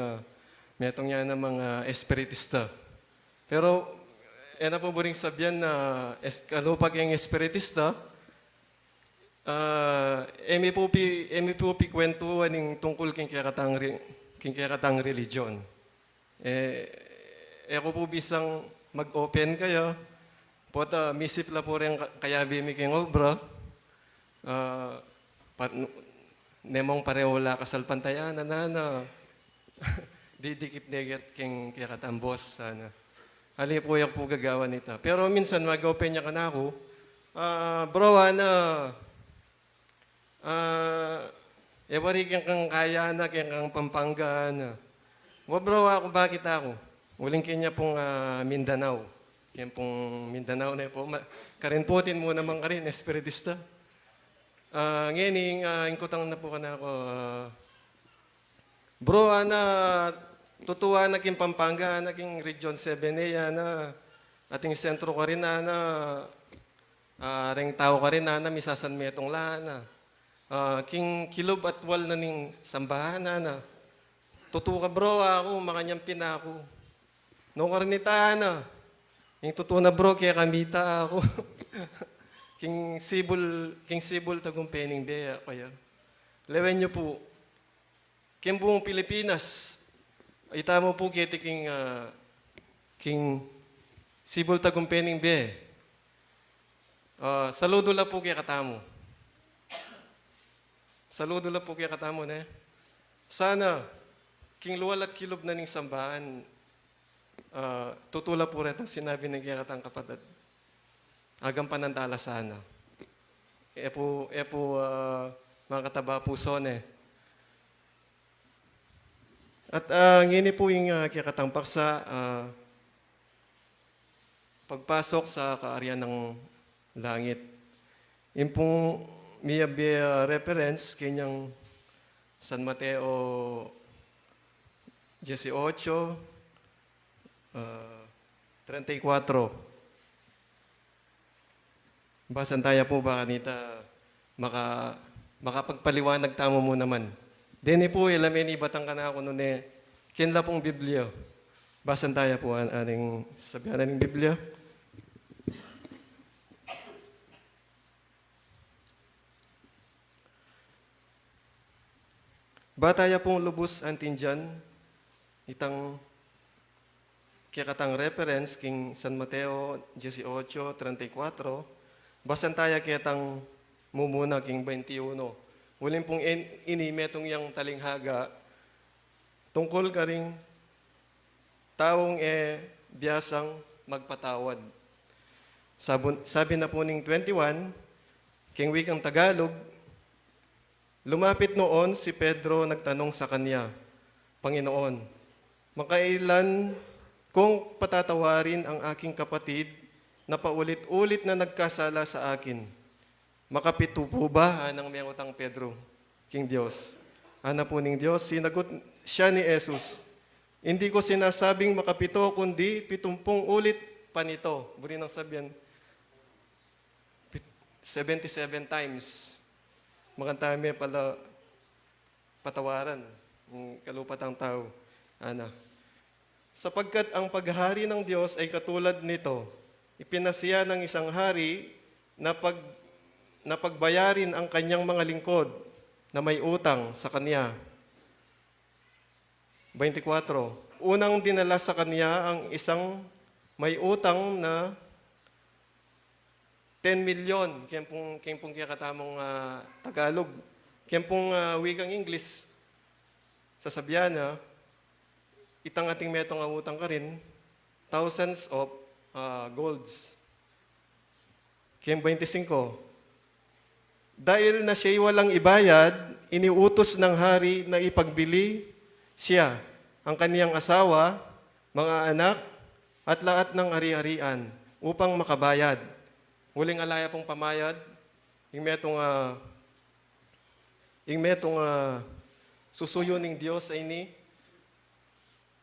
metong yan ng mga espiritista. Pero, yan na po rin sabihan na kalupag yung espiritista, emi po kwentuhan ng tungkol king kaya katang religion. Ako po bisang mag-open kayo, pota misip la po rin kaya bimi king obra, nemong pareho la kasalpantayan na didikit neget king kaya katang boss sana. Hali po yung po gagawa nito. Pero minsan mag-open niya ka na ako, bro, ewari kang kaya na, kang Pampanga na. Bro, ako bakit ako? Uling kanya pong Mindanao. Kaya pong Mindanao na po. Karinputin mo naman ka rin, espiritista. Ngayon, ingkutang na po ka na ako. Bro, tutuwa na king Pampanga, na king Region 7A, na ating sentro ka rin na, ring tao ka rin na, misasan metong lana. King kilob at wal na ning sambahan na. Tutu ka bro, ako, makanyang pinako. Nung karinita na. Yung tutu na bro, kaya kamita ako. King Sibul Tagumpay Beya, kaya. Lewen nyo po. King buong Pilipinas. Itamo po kiti King Sibul Tagumpay Beya. Saludo la po kaya katamo. Saludo lang po kaya katamo na. Sana, king luwal at kilob na ning sambahan, tutula po rin ang sinabi ng kaya katang kapatid. Agang panandala sana. Mga kataba puso na. At ngini po yung kaya katang paksa, pagpasok sa kaaryan ng langit. Yung pong may reference kanyang San Mateo 18, 34. Basan tayo po ba kanita makapagpaliwanag tamo mo naman. Dene po ilamin ibatang ka na ako nun kinla pong Biblia. Basan tayo po aning sabihan ng Biblia. Bataya pong lubos antin dyan, itang kaya reference king San Mateo 18:34, basan tayo kaya tang mumuna king 21. uling pong ini metong yang talinghaga, tungkol ka ring taong biyasang magpatawad. Sabi na po ning 21, king wikang Tagalog, lumapit noon si Pedro nagtanong sa kanya, Panginoon, makailan kong patatawarin ang aking kapatid na paulit-ulit na nagkasala sa akin? Makapito po ba? Anang may utang Pedro, King Diyos. Ana po ning Diyos, sinagot siya ni Jesus, hindi ko sinasabing makapito, kundi 70 ulit pa nito. Buri nang sabihan, 77 times. Makantami pala patawaran ng kalupatang tao. Ana. Sapagkat ang paghari ng Diyos ay katulad nito, ipinasiya ng isang hari na pagbayarin ang kanyang mga lingkod na may utang sa kanya. 24. Unang dinala sa kanya ang isang may utang na 10 million. Kaya pong kakatamong Tagalog. Kaya pong wikang English. Sasabihan na, itang ating metong utang ka rin, thousands of golds. Kaya 25. Dahil na siya'y walang ibayad, iniutos ng hari na ipagbili siya, ang kaniyang asawa, mga anak, at lahat ng ari-arian upang makabayad. Huling alaya pong pamayad, yung metong susuyo ng Diyos ay ni,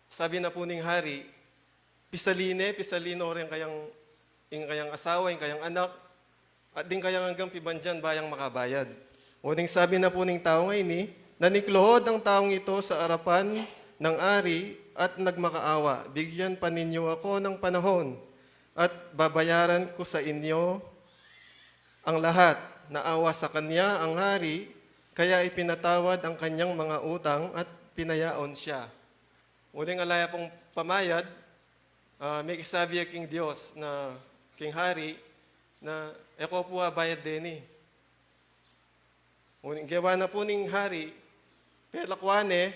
sabi na po ning hari, pisalino rin kayang asawa, yung kayang anak, at din kayang hanggang pibandyan bayang makabayad. O ding sabi na po ning tao ngayon naniklohod ang taong ito sa arapan ng ari at nagmakaawa. Bigyan pa ninyo ako ng panahon at babayaran ko sa inyo ang lahat. Naawa sa kanya ang hari, kaya ipinatawad ang kanyang mga utang at pinayaon siya. Uling alaya pong pamayad, may isabi king Diyos na king hari na eko po bayad din Uling gawa na po ning hari, pelakwane,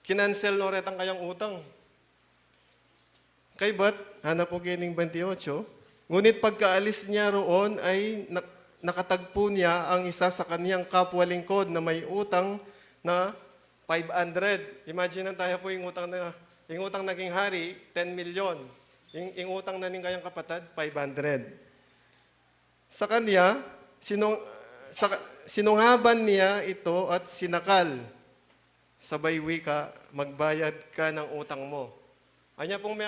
kinansel no retang kayang utang. Kay ba't, hanap po kining 28, ngunit pagkaalis niya roon ay nakatagpo niya ang isa sa kaniyang kapwa-lingkod na may utang na 500. Imagine na tayo po yung utang naging hari, 10 million. Yung utang na ning kayang kapatid, 500. Sa kanya, sinunghaban niya ito at sinakal. Sabay wika, magbayad ka ng utang mo. Anya pong may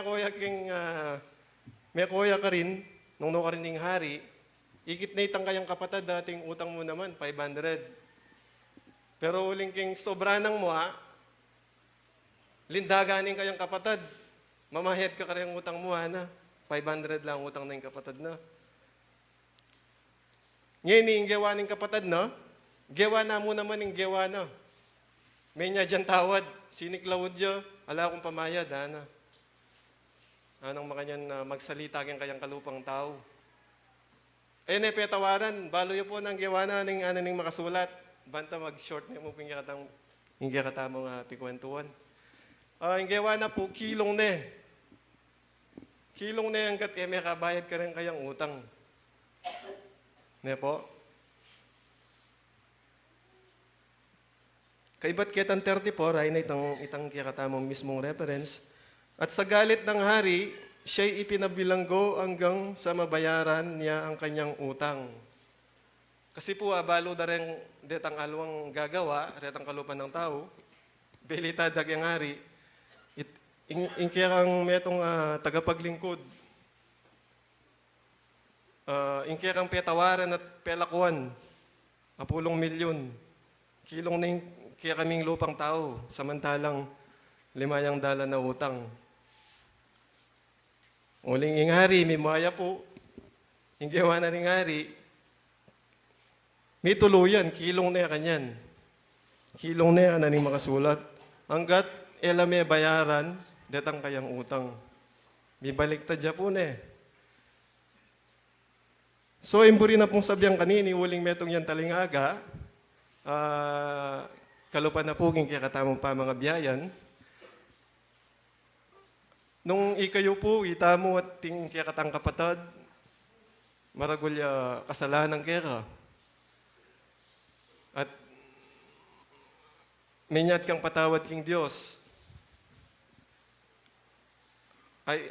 kuya ka rin, nung ka rin ng hari, ikit na itang kayang kapatid, dating utang mo naman, 500. Pero uling king sobra ng mo, lindaganin kayang kapatid, mamahid ka rin utang mo, na 500 lang utang na yung kapatid na. Ngayon yung gawa ng kapatid na, gawa na mo naman yung gawa na. May niya dyan tawad, siniklawod dyan, ala akong pamayad, na. Anong makanyan na magsalita kayang kalupang tao. Ayun petawaran, balo yun po ng gawa na ng makasulat. Banta mag-short na mo yung katamong pikwentuan. Yung gawa na po, kilong na. Kilong na yung kat may kabayad ka rin kayang utang. Ne po? Kaibat ketang 34, ay na itang kakatamong mismong reference. At sa galit ng hari, siya'y ipinabilanggo hanggang sa mabayaran niya ang kanyang utang. Kasi po, balo da rin detang alwang gagawa, retang kalupan ng tao, belita dagyang hari, ingkirang metong tagapaglingkod, ingkirang petawaran at pelakwan, apulong milyon, kilong na kaya kaming lupang tao, samantalang 5 dala na utang. Uling ing hari, may maya po, inggawa na ring hari, may tuluyan, kilong na kanyan. Kilong na naning makasulat. Hanggat may bayaran, detang kayang utang. May baliktad dya po na. So, imburi na pong sabyang kanini, uling metong yan talingaga, kalupan na puging kaya katamong pa mga biyayan. Nung ikayo po, itamo at ting kaya katang kapatad, maragulya kasalanan kaya ka. At minyat kang patawad king Diyos.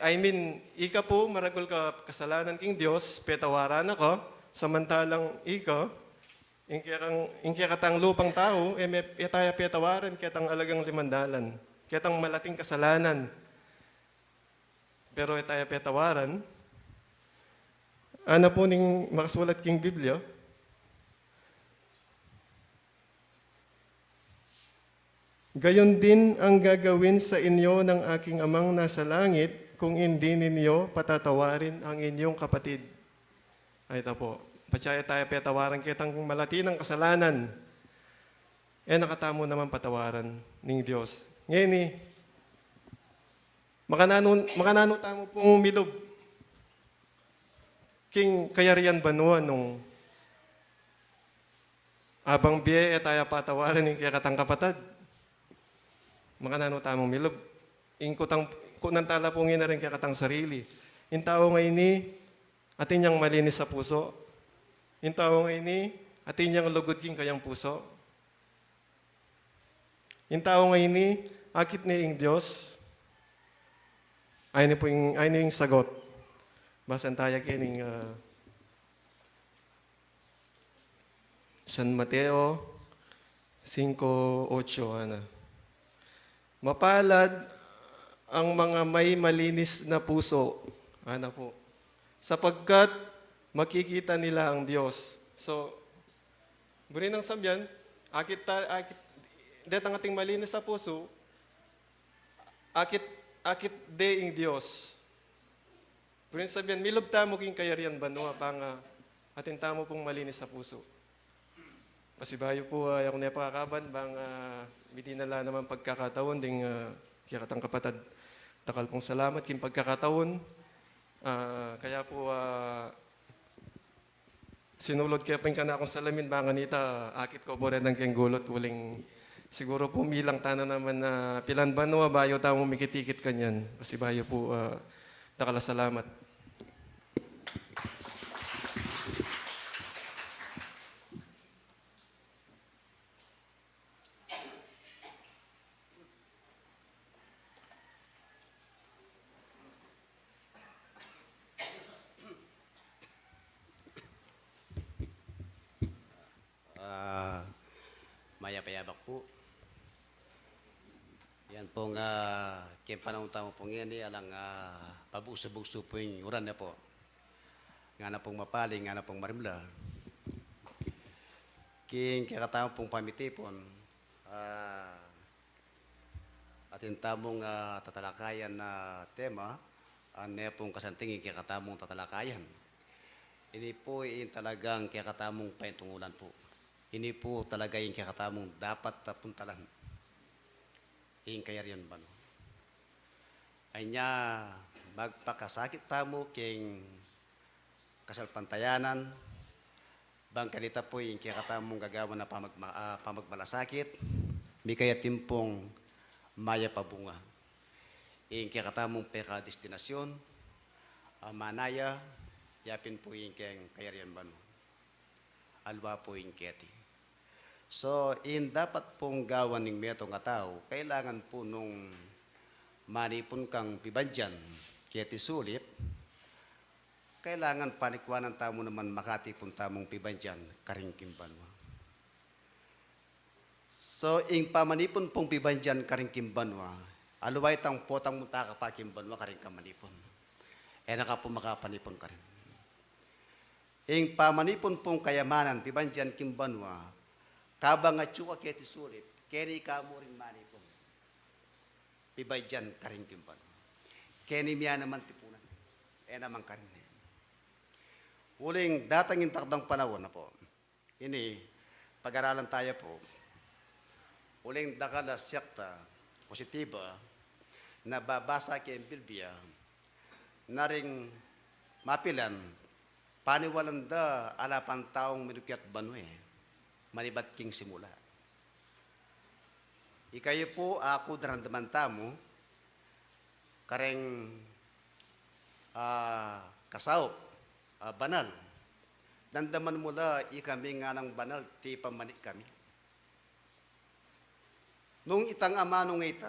I mean, ika po, maragul ka kasalanan king Diyos, petawaran ako, samantalang ika, kaya katang lupang tao, may etaya petawaran, kaya tang alagang limandalan, kaya tang malating kasalanan. Pero etaya petawaran, ano po ning makasulat king Biblia, gayon din ang gagawin sa inyo ng aking amang nasa langit kung hindi ninyo patatawarin ang inyong kapatid. Ay, ito po. Patsaya tayo petawaran kitang malati ng kasalanan. Nakatamo naman patawaran ng Diyos. Ngayon makanano tamo pong milob. King kayarian banwa nung abang biye tayo patawaran ng kaya katang kapatad. Makanano tamong milob. Kunang tala pong ina rin kaya katang sarili. Yung tao ngayon atin niyang malinis sa puso. Yung tao ngayon atin niyang lugod king kayang puso. Yung tao ngayon akit ni ing Diyos. Ay yung sagot. Basan tayo kining San Mateo 5:8. Mapalad ang mga may malinis na puso. Po. Sapagkat makikita nila ang Diyos. So, bunin ng samyan, akit ang ating malinis sa puso, akit de ing Diyos. Bunin ng samyan, milob tamo king kayarian banwa, panga atin tamo pong malinis sa puso. Pasibayo po, ako na pakakaban, bang midinala naman pagkakataon, ding kaya katang kapatad, takal pong salamat kin pagkakataon. Kaya po, sinulod kaya pang kana akong salamin, bang kanita, akit ko mo rin ng kenggulot, uling siguro po milang tanan naman na pilan banwa, bayo tamo mikitikit kanyan. Pasibayo po, takala salamat. Maya-payabak po. Yan pong panahon tamo pong yan alang pabuso-buso po yung uran na po. Nga na pong mapaling, nga na pong marimla. Kakatamo pong pamitipon, atin tamong tatalakayan na tema, ano pong kasantingin kakatamong tatalakayan. Ini po talagang kakatamong paintungulan po. Ini po talaga yung kakatamong dapat puntalan. Yung kayarian ba, no? Ay niya, magpakasakit tamo king kasalpantayanan, bang kanita po yung kakatamong gagawa na pamagmalasakit, may kaya timpong maya pabunga. Yung kakatamong peka-destinasyon, manaya, yapin po yung kayarian ba, no? Alwa po yung keti. So, dapat pong gawan ng metong tao, kailangan po nung manipon kang pibadyan, keti sulit, kailangan panikwanan tamo naman makatipon tamong pibadyan, karingkimban mo. So, pamanipon pong pibadyan, karingkimban mo, aluway tang potang muta ka pa kimban mo, karingkamanipon. Naka po makapanipon ka rin. Pamanipon pong kayamanan, pibadyan kimbanwa, kabang at suka keti sulit, keni ka mo rin manipon. Pibay dyan, karing kimpan. Keni miya naman tipunan. Naman karin. Uling datang takdang panahon na po. Ini, pag-aralan tayo po. Uling dakala siyakta, positiba, na babasa kay Bilbia, na ring mapilan, paniwalan da alapan taong minukyat banwe. manibat king simula. Ikayo po ako daramdaman tamo, kareng kasaop, banal. Dandaman mula ikami nga ng banal, ti pamanik kami. Nung itang ama nung ita,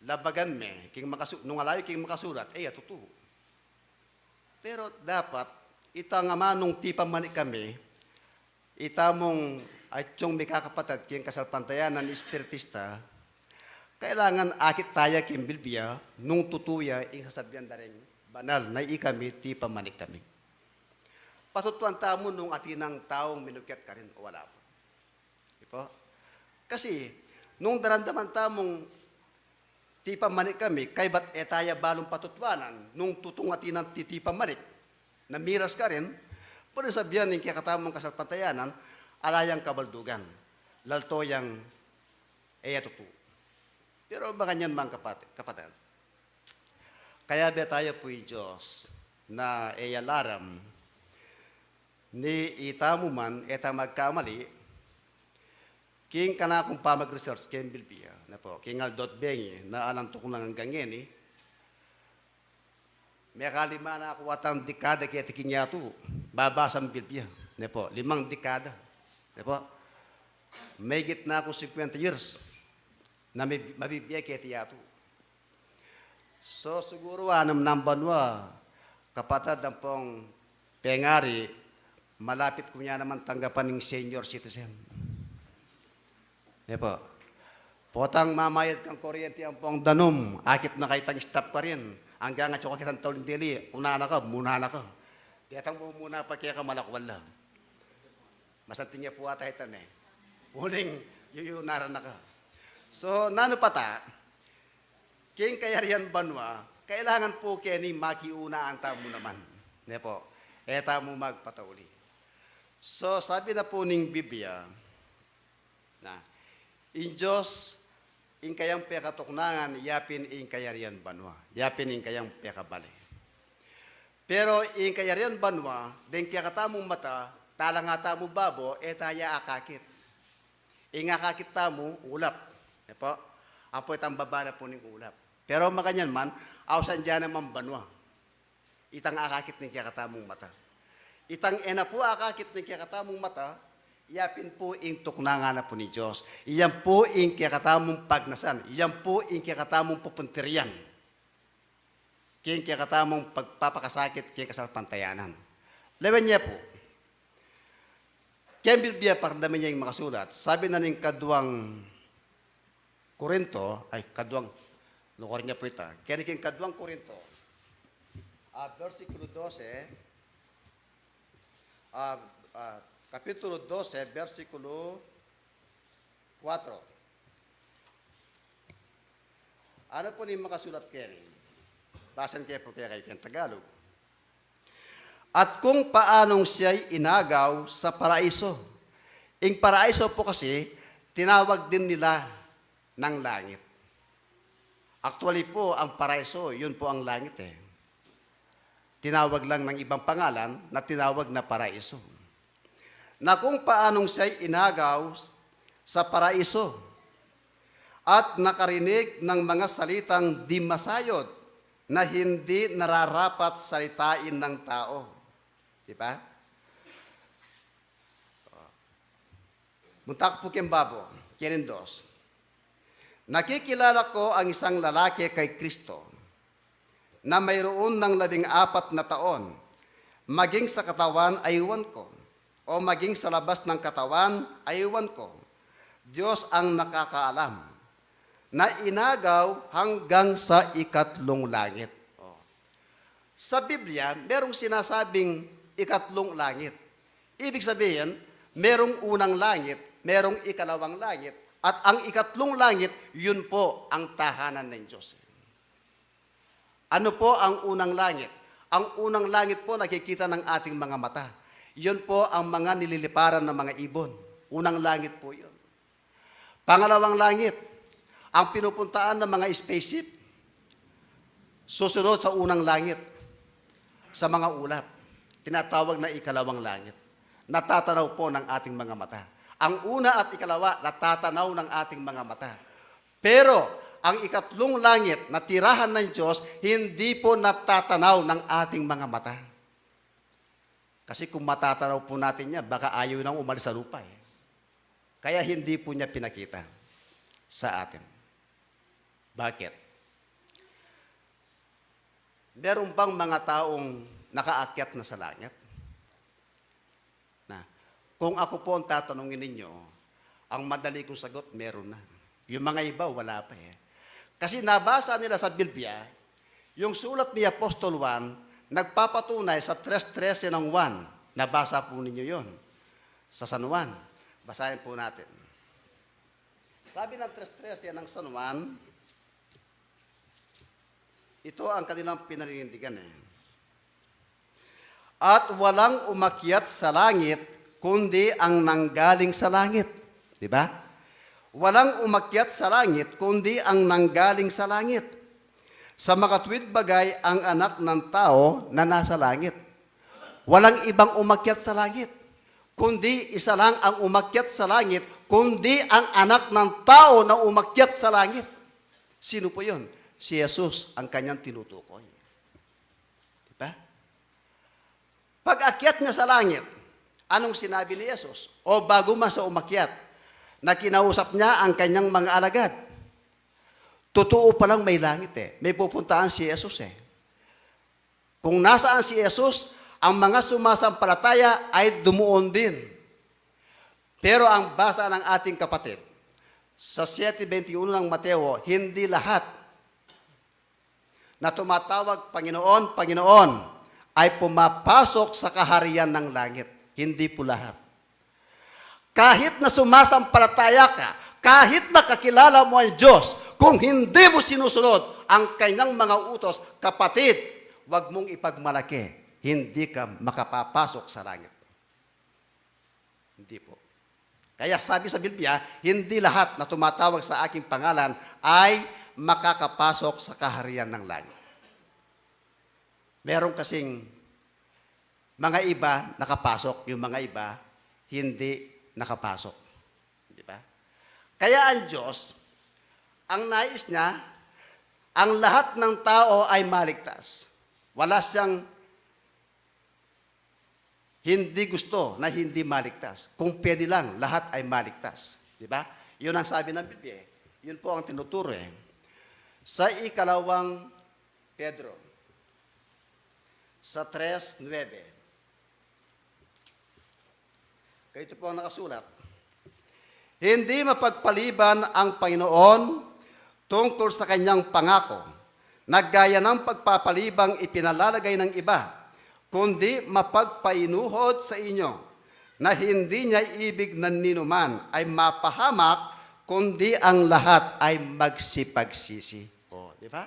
labagan me, nung alayo king makasulat, totoo. Pero dapat, itang ama nung ti pamanik kami, itamong at yung may kakapatid king kasalpantayanan espiritista, kailangan akit taya king bilbiya, nung tutuya, ing sasabihan da rin, banal, na ikami, ti pamanik kami. Patutuan tamo nung atinang taong minukyat ka rin, o wala po. Diba? Kasi, nung daramdaman tamong ti pamanik kami, kay ba't etaya balong patutuanan, nung tutong atinang ti pamanik, na miras ka rin, pwede sabihan ng kakatamong kasalpantayanan, alayang kabaldugan, laltoyang tutu. Pero baka niyan mga kapatid. Kaya ba tayo po'y Diyos na laram ni itamo man eta magkamali king kana kung pa mag-research king bilbiya na po king aldot bengi na alam to kung nang gangeni may kalima na ako watang dekada kaya tiking yato babasang bilbiya na po 5 dekada na po may gitna ako 50 years na mabibigay kaya tiyato. So siguro anam nambanwa kapatid ang pong pengari malapit ko niya naman tanggapan ng senior citizen. Yan po. Potang mamayad kang kuryente ang pong danom, akit na kayo tang stop pa rin. Hanggang nga tsaka kitang tauling dili, unana ka, muna ka. Diatang mo muna pa kaya ka malakwal lang. Masanting niya po ata itan eh. Uling yuyunaran na ka. So, nano pata, king kayarian banwa, kailangan po kaya ni makiuna ang tamo naman. Yan po. Eta mo magpatauli. So, sabi na po ning Biblia, na, in Diyos, in kayang pekatuknangan, yapin in kayarian banwa. Yapin in kayang pekabali. Pero in kayarian banwa, den kaya katamong mata, talangata mo babo, etaya akakit. In akakit tamo, ulap. Epo, apo itang babala po ning ulap. Pero makanyan man, awsan dyan naman banwa. Itang akakit ng kaya katamong mata. Itang ena po akakit ng kakatamong mata, yapin po ing tuknangan na po ni Diyos. Iyan po ing kakatamong pagnasan. Iyan po ing kakatamong pupunterian. King kakatamong pagpapakasakit kay kasalpantayanan. Lawan niya po. Kaya Biblia pardami niya yung makasulat. Sabi na ng kadwang Korinto, nukorin niya po ita. Kaya king kadwang Korinto, versikulo 12, Kapitulo 12, versikulo 4. Ano po ni makasulat kayo? Basan kayo po kaya kayo Tagalog. At kung paanong siya'y inagaw sa paraiso. Ing paraiso po kasi, tinawag din nila ng langit. Actually po, ang paraiso, yun po ang langit eh. Tinawag lang ng ibang pangalan na tinawag na paraiso. Na kung paanong siya'y inagaw sa paraiso at nakarinig ng mga salitang di masayod na hindi nararapat salitain ng tao. Di ba? Muntak po kembabo, kinindos. Nakikilala ko ang isang lalaki kay Kristo na mayroon ng 14 na taon, maging sa katawan ay iwan ko, o maging sa labas ng katawan ay iwan ko. Diyos ang nakakaalam, na inagaw hanggang sa 3 langit. Sa Biblia, merong sinasabing 3 langit. Ibig sabihin, merong unang langit, merong 2 langit, at ang 3 langit, yun po ang tahanan ng Diyos. Ano po ang unang langit? Ang unang langit po nakikita ng ating mga mata. Yun po ang mga nililiparan ng mga ibon. Unang langit po yun. Pangalawang langit, ang pinupuntaan ng mga spaceship, susunod sa unang langit, sa mga ulap. Tinatawag na 2 langit. natatanaw po ng ating mga mata. Ang una at ikalawa, natatanaw ng ating mga mata. Pero, ang ikatlong langit na tirahan ng Diyos, hindi po natatanaw ng ating mga mata. Kasi kung matatanaw po natin niya, baka ayaw nang umalis sa lupa. Kaya hindi po niya pinakita sa atin. Bakit? Meron bang mga taong nakaakyat na sa langit? Na, kung ako po ang tatanungin ninyo, ang madali kong sagot, meron na. Yung mga iba, wala pa Kasi nabasa nila sa Biblia, yung sulat ni Apostol Juan, nagpapatunay sa 3:13 ng 1. Nabasa po ninyo yon sa San Juan. Basahin po natin. Sabi ng 3:13 ng San Juan, ito ang kanilang pinaninindigan At walang umakyat sa langit, kundi ang nanggaling sa langit. Di ba? Walang umakyat sa langit, kundi ang nanggaling sa langit. Sa makatwid bagay ang anak ng tao na nasa langit. Walang ibang umakyat sa langit, kundi isa lang ang umakyat sa langit, kundi ang anak ng tao na umakyat sa langit. Sino po yun? Si Jesus ang kanyang tinutukoy. Diba? Pag-akyat niya sa langit, anong sinabi ni Jesus? O bago man sa umakyat, na kinausap niya ang kanyang mga alagad. Totoo pa lang may langit May pupuntaan si Jesus Kung nasaan si Jesus, ang mga sumasampalataya ay dumuon din. Pero ang basa ng ating kapatid, sa 7:21 ng Mateo, hindi lahat na tumatawag Panginoon, Panginoon, ay pumapasok sa kaharian ng langit. Hindi po lahat. Kahit na sumasampalataya ka, kahit na kakilala mo ang Diyos, kung hindi mo sinusunod ang kanyang mga utos, kapatid, huwag mong ipagmalaki, hindi ka makapapasok sa langit. Hindi po. Kaya sabi sa Biblia, hindi lahat na tumatawag sa aking pangalan ay makakapasok sa kaharian ng langit. Meron kasing mga iba nakapasok, yung mga iba hindi nakapasok. Di ba? Kaya ang Diyos, ang nais niya, ang lahat ng tao ay maligtas. Wala siyang hindi gusto na hindi maligtas. Kung pwede lang, lahat ay maligtas. Di ba? Yun ang sabi ng Biblia. Yun po ang tinuturo Sa ikalawang Pedro, sa 3:9, ito po ang nakasulat. Hindi mapagpaliban ang Panginoon tungkol sa kanyang pangako, na gaya ng pagpapalibang ipinalalagay ng iba, kundi mapagpainuhod sa inyo, na hindi niya ibig na ninuman ay mapahamak, kundi ang lahat ay magsipagsisi. Di ba?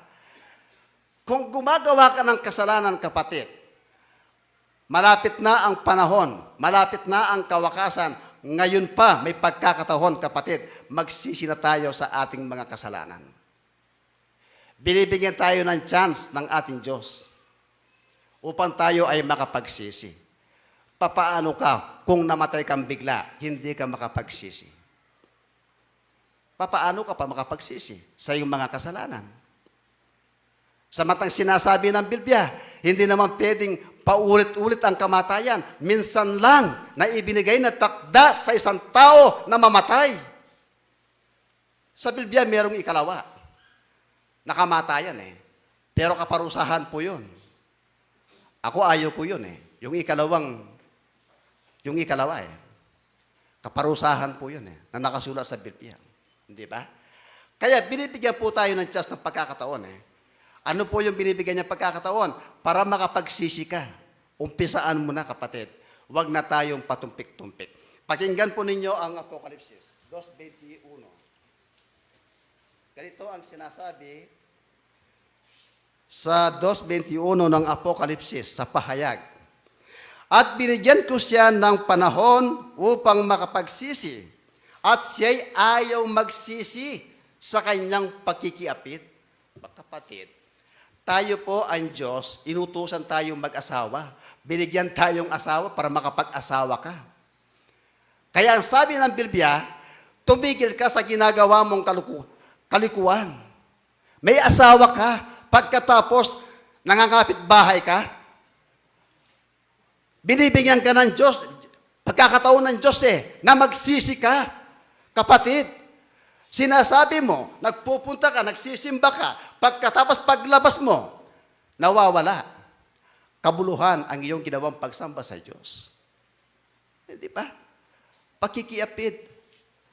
Kung gumagawa ka ng kasalanan, kapatid, malapit na ang panahon, malapit na ang kawakasan, ngayon pa may pagkakataon, kapatid, magsisi na tayo sa ating mga kasalanan. Binibigyan tayo ng chance ng ating Diyos upang tayo ay makapagsisi. Papaano ka kung namatay kang bigla, hindi ka makapagsisi? Papaano ka pa makapagsisi sa iyong mga kasalanan? Samantang sinasabi ng Biblia, hindi naman pwedeng paulit-ulit ang kamatayan. Minsan lang na ibinigay na takda sa isang tao na mamatay. Sa Biblia, merong ikalawa. Nakamatayan Pero kaparusahan po yun. Ako ayaw ko yun Yung ikalawa Kaparusahan po yun na nakasulat sa Biblia. Hindi ba? Kaya binibigyan po tayo ng chance ng pagkakataon Ano po yung binibigyan niya pagkakataon? Para makapagsisi ka. Umpisaan mo na, kapatid. Huwag na tayong patumpik-tumpik. Pakinggan po ninyo ang Apokalipsis 2:21. Ganito ang sinasabi sa 2:21 ng Apokalipsis, sa pahayag. At binigyan ko siya ng panahon upang makapagsisi, at siya'y ayaw magsisi sa kanyang pakikiapit. Kapatid, tayo po ang Diyos, inutusan tayong mag-asawa. Binigyan tayong asawa para makapag-asawa ka. Kaya ang sabi ng Biblia, tumigil ka sa ginagawa mong kalikuan. May asawa ka, pagkatapos nangangapit bahay ka, binibigyan ka ng Diyos, pagkakataon ng Diyos na magsisi ka. Kapatid, sinasabi mo, nagpupunta ka, nagsisimba ka, pagkatapos paglabas mo, nawawala. Kabuluhan ang iyong ginawang pagsamba sa Diyos. Hindi ba? Pakikiapid.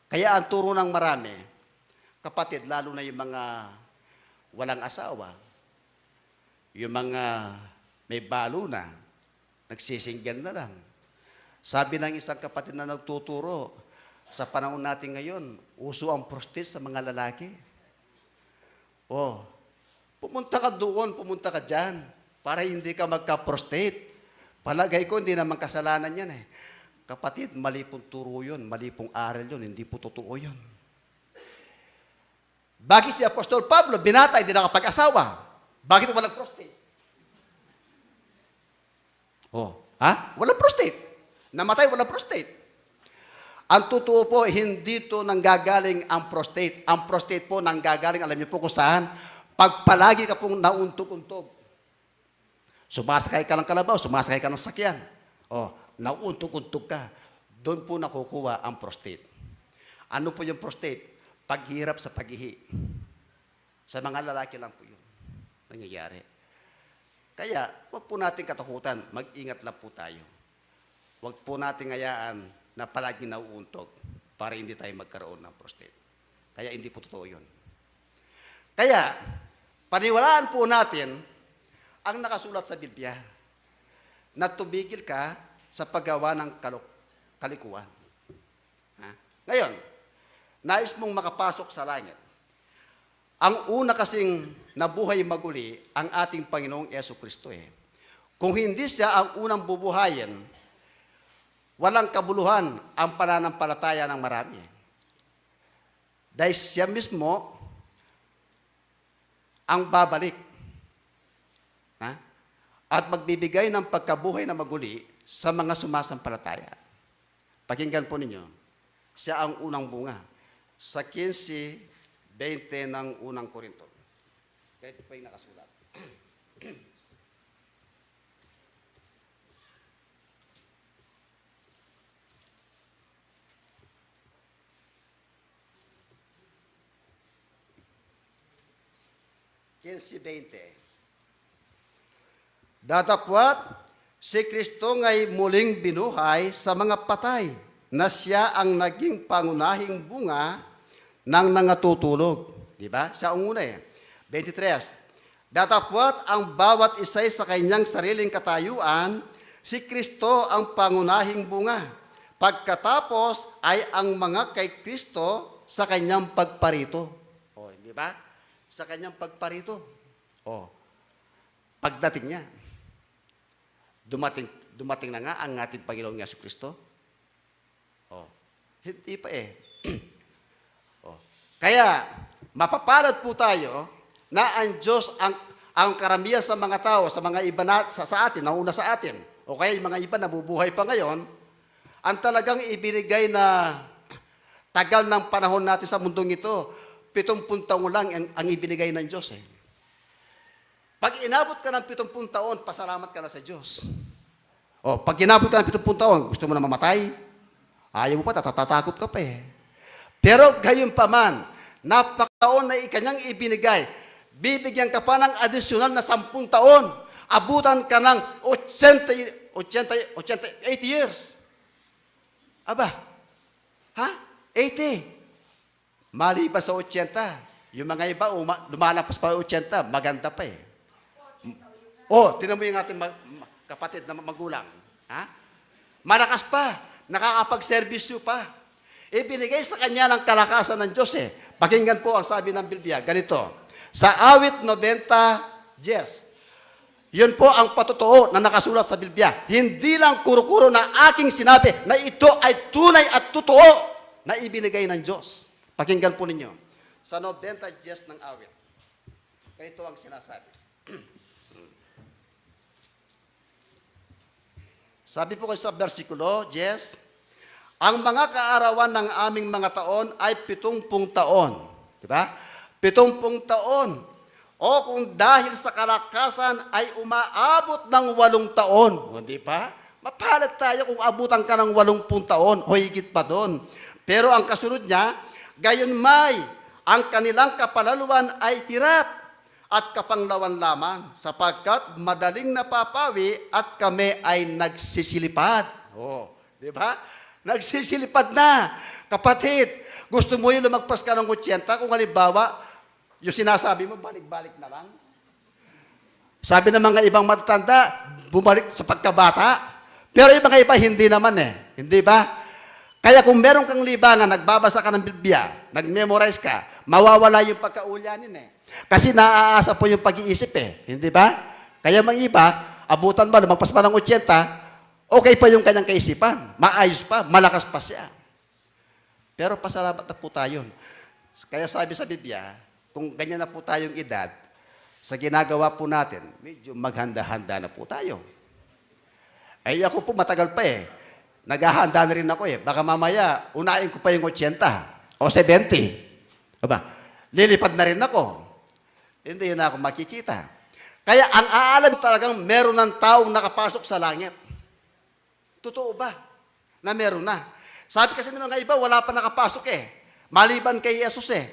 Kaya ang turo ng marami, kapatid, lalo na yung mga walang asawa, yung mga may balo na, nagsisinggan na lang. Sabi ng isang kapatid na nagtuturo, sa panahon natin ngayon, uso ang prostate sa mga lalaki. Oh, pumunta ka doon, pumunta ka dyan, para hindi ka magka-prostate. Palagay ko, hindi naman kasalanan yan Kapatid, mali pong turo yun, mali pong aral yun, hindi po totoo yun. Bakit si Apostol Pablo, binatay, hindi nakapag-asawa? Bakit walang prostate? Walang prostate. Namatay, walang prostate. Ang totoo po, hindi to nanggagaling ang prostate. Ang prostate po nanggagaling, alam niyo po kung saan? Pag palagi ka pong nauntog-untog. Sumasakay ka ng kalabaw, sumasakay ka ng sakyan. Nauuntog-untog ka. Doon po nakukuha ang prostate. Ano po yung prostate? Paghirap sa paghihi. Sa mga lalaki lang po yun nangyayari. Kaya, huwag po natin katakutan. Mag-ingat lang po tayo. Huwag po natin hayaan na palagi nauuntog para hindi tayo magkaroon ng prostate. Kaya hindi po totoo yun. Kaya, paniwalaan po natin ang nakasulat sa Biblia na tumigil ka sa paggawa ng kalikuan. Ngayon, nais mong makapasok sa langit. Ang una kasing nabuhay maguli ang ating Panginoong Jesucristo. Kung hindi siya ang unang bubuhayin, walang kabuluhan ang pananampalataya ng marami. Dahil siya mismo ang babalik. At magbibigay ng pagkabuhay na maguli sa mga sumasampalataya. Pakinggan po ninyo, siya ang unang bunga. Sa 15:20 ng unang Korinto. Ito pa yung nakasulat. Datapwat, si Kristo nga'y muling binuhay sa mga patay, na siya ang naging pangunahing bunga ng nangatutulog. Di ba? Siya ang una 23. Datapwat ang bawat isa'y sa kanyang sariling katayuan, si Kristo ang pangunahing bunga. Pagkatapos ay ang mga kay Kristo sa kanyang pagparito. Di ba? Sa kanyang pagparito. Pagdating niya, dumating na nga ang ating Panginoong Jesucristo. Hindi pa Kaya, mapapalad po tayo na ang Diyos ang karamihan sa mga tao, sa mga iba sa atin, nauna sa atin, o kaya yung mga iba nabubuhay pa ngayon, ang talagang ibinigay na tagal ng panahon natin sa mundong ito, 70 taon lang ang ibinigay ng Diyos. Pag inabot ka ng 70 taon, pasalamat ka na sa Diyos. Pag inabot ka ng 70 taon, gusto mo na mamatay? Ayaw mo pa, tatatakot ka pa Pero gayon pa man, napakataon na ikanyang ibinigay, bibigyan ka pa ng additional na 10 taon. Abutan ka ng 88 years. Aba, 80. Malipas sa 80, yung mga iba, lumalampas pa 80, maganda pa tinan mo yung ating kapatid na magulang. Malakas pa, nakakapag-servisyo pa. Ibinigay sa kanya ng kalakasan ng Diyos Pakinggan po ang sabi ng Biblia, ganito. Sa awit 90, yun po ang patotoo na nakasulat sa Biblia. Hindi lang kuro-kuro na aking sinabi na ito ay tunay at totoo na ibinigay ng Diyos. Pakinggan po ninyo. Sa 90 ng awit, ganito ang sinasabi. Sabi po kasi sa versikulo, Ang mga kaarawan ng aming mga taon ay 70 taon. Di ba? 70 taon. O kung dahil sa kalakasan ay umaabot ng 8 taon. O di ba? Mapalat tayo kung abutan ka ng 80 taon o higit pa doon. Pero ang kasunod niya, gayon may, ang kanilang kapalaluan ay hirap at kapanglawan lamang sapagkat madaling napapawi at kami ay nagsisilipad. Oh, di ba? Nagsisilipad na. Kapatid, gusto mo yung lumagpas ka ng 80 kung halimbawa, yung sinasabi mo, balik-balik na lang. Sabi ng mga ibang matatanda, bumalik sa pagkabata. Pero yung mga iba, hindi naman eh. Hindi ba? Kaya kung meron kang libangan, nagbabasa ka ng Biblia, nag-memorize ka, mawawala yung pagkaulyanin eh. Kasi naaasa po yung pag-iisip eh. Hindi ba? Kaya mga iba, abutan ba, lumagpas pa ng 80, okay pa yung kanyang kaisipan. Maayos pa, malakas pa siya. Pero pasalamat na po tayo. Kaya sabi sa Biblia, kung ganyan na po tayong edad, sa ginagawa po natin, medyo maghanda-handa na po tayo. Ay ako po matagal pa eh. Naghahanda na rin ako eh. Baka mamaya, unahin ko pa yung 80 o 70. Aba, lilipad na rin ako. Hindi na ako makikita. Kaya ang aalam talagang meron ng taong nakapasok sa langit. Totoo ba? Na meron na. Sabi kasi ng mga iba, wala pa nakapasok eh. Maliban kay Jesus eh.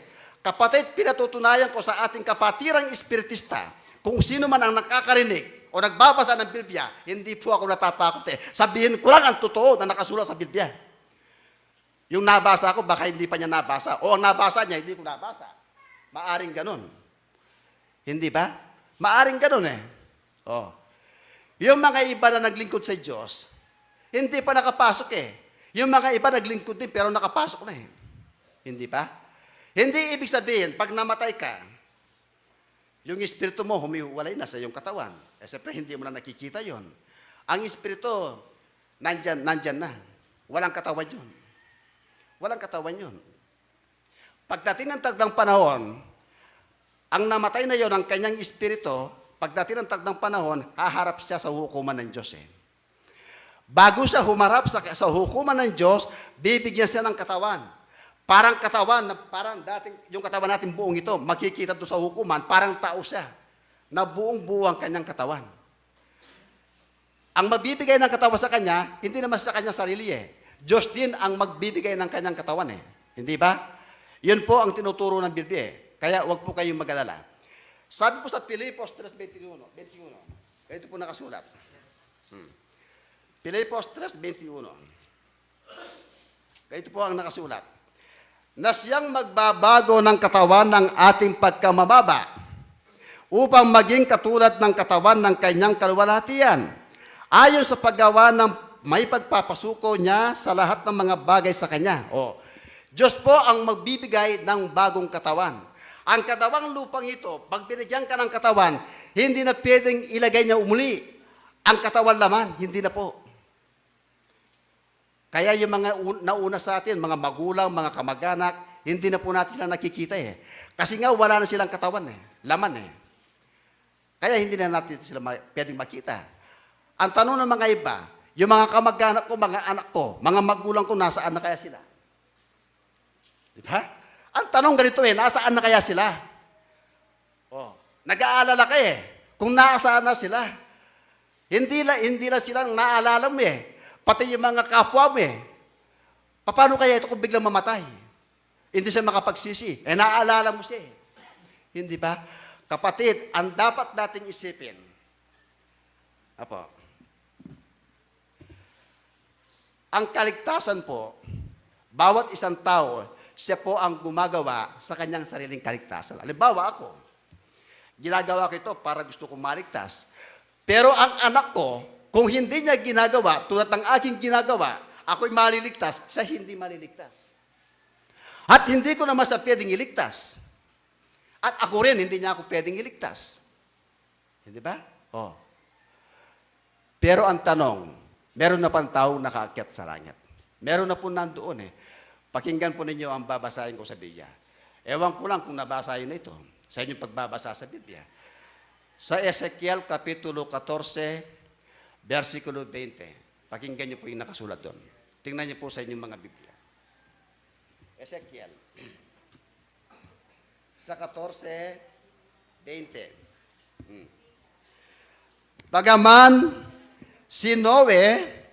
Kapatid, pinatutunayan ko sa ating kapatirang espiritista, kung sino man ang nakakarinig o nagbabasa ng Biblia, hindi po ako natatakot eh. Sabihin ko lang ang totoo na nakasulat sa Biblia. Yung nabasa ko, baka hindi pa niya nabasa. O ang nabasa niya, hindi ko nabasa. Maaring ganun. Hindi ba? Maaring ganun eh. Oh. Yung mga iba na naglingkod sa Diyos, hindi pa nakapasok eh. Yung mga iba naglingkod din pero nakapasok na eh. Hindi ba? Hindi ibig sabihin, pag namatay ka, yung espiritu mo humiwalay na sa iyong katawan. Eh, siyempre, hindi mo na nakikita yon. Ang espiritu, nandyan na. Walang katawan yun. Walang katawan yun. Pagdating ng tagdang panahon, ang namatay na yon ang kanyang espiritu, pagdating ng tagdang panahon, haharap siya sa hukuman ng Diyos eh. Bago siya humarap sa hukuman ng Diyos, bibigyan siya ng katawan. Parang katawan, parang dating, yung katawan natin buong ito, makikita doon sa hukuman, parang tao siya, na buong-buo ang kanyang katawan. Ang magbibigay ng katawan sa kanya, hindi naman sa kanyang sarili eh. Diyos din ang magbibigay ng kanyang katawan eh. Hindi ba? Yun po ang tinuturo ng Biblia eh. Kaya wag po kayong mag-alala. Sabi po sa Filipos 3:21, ganito po nakasulat. Filipos 3:21. Ganito po ang nakasulat. Na siyang magbabago ng katawan ng ating pagkamababa upang maging katulad ng katawan ng kanyang kaluwalhatian, ayon sa paggawa ng may pagpapasuko niya sa lahat ng mga bagay sa kanya. O, Diyos po ang magbibigay ng bagong katawan. Ang katawang lupang ito, pag binigyan ka ng katawan, hindi na pwedeng ilagay niya umuli. Ang katawan laman, hindi na po. Kaya yung mga nauna sa atin, mga magulang, mga kamag-anak, hindi na po natin sila nakikita eh. Kasi nga wala na silang katawan eh, laman eh. Kaya hindi na natin sila pwedeng makita. Ang tanong ng mga iba, yung mga kamag-anak ko, mga anak ko, mga magulang ko, nasaan na kaya sila? Di ba? Ang tanong ganito eh, nasaan na kaya sila? Oh, nag-aalala ka eh, kung nasaan na sila. Hindi lang silang naalala mo eh. Pati yung mga kapwa mo eh. Paano kaya ito kung biglang mamatay? Hindi siya makapagsisi. Eh, naaalala mo siya eh. Hindi ba? Kapatid, ang dapat nating isipin. Apo. Ang kaligtasan po, bawat isang tao, siya po ang gumagawa sa kanyang sariling kaligtasan. Halimbawa ako, ginagawa ko ito para gusto kong maligtas. Pero ang anak ko, kung hindi niya ginagawa, tulad ng aking ginagawa, ako'y maliligtas, sa hindi maliligtas. At hindi ko naman sa pwedeng iligtas. At ako rin, hindi niya ako pwedeng iligtas. Hindi ba? Oh. Pero ang tanong, meron na pang taong nakaakyat sa langit. Meron na po nandoon eh. Pakinggan po ninyo ang babasahin ko sa Biblia. Ewan ko lang kung nabasahin na ito sa inyong pagbabasa sa Biblia. Sa Ezekiel Kapitulo 14, versikulo 20. Pakinggan niyo po yung nakasulat doon. Tingnan niyo po sa inyong mga Biblia. Ezekiel. Sa 14:20. Bagaman si Noe,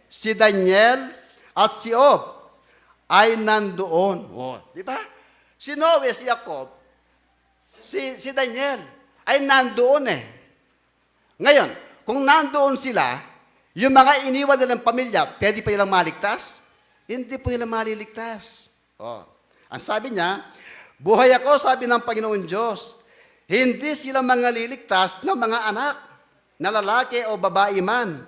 si Daniel, at si Job ay nandoon. Oh, di ba? Si Noe, si Jacob, si Daniel ay nandoon eh. Ngayon, kung nandoon sila, yung mga iniwan nilang pamilya, pwede pa nilang maligtas? Hindi po nila maliligtas. Oh. Ang sabi niya, buhay ako, sabi ng Panginoon Diyos, hindi sila mga liligtas ng mga anak, na lalaki o babae man.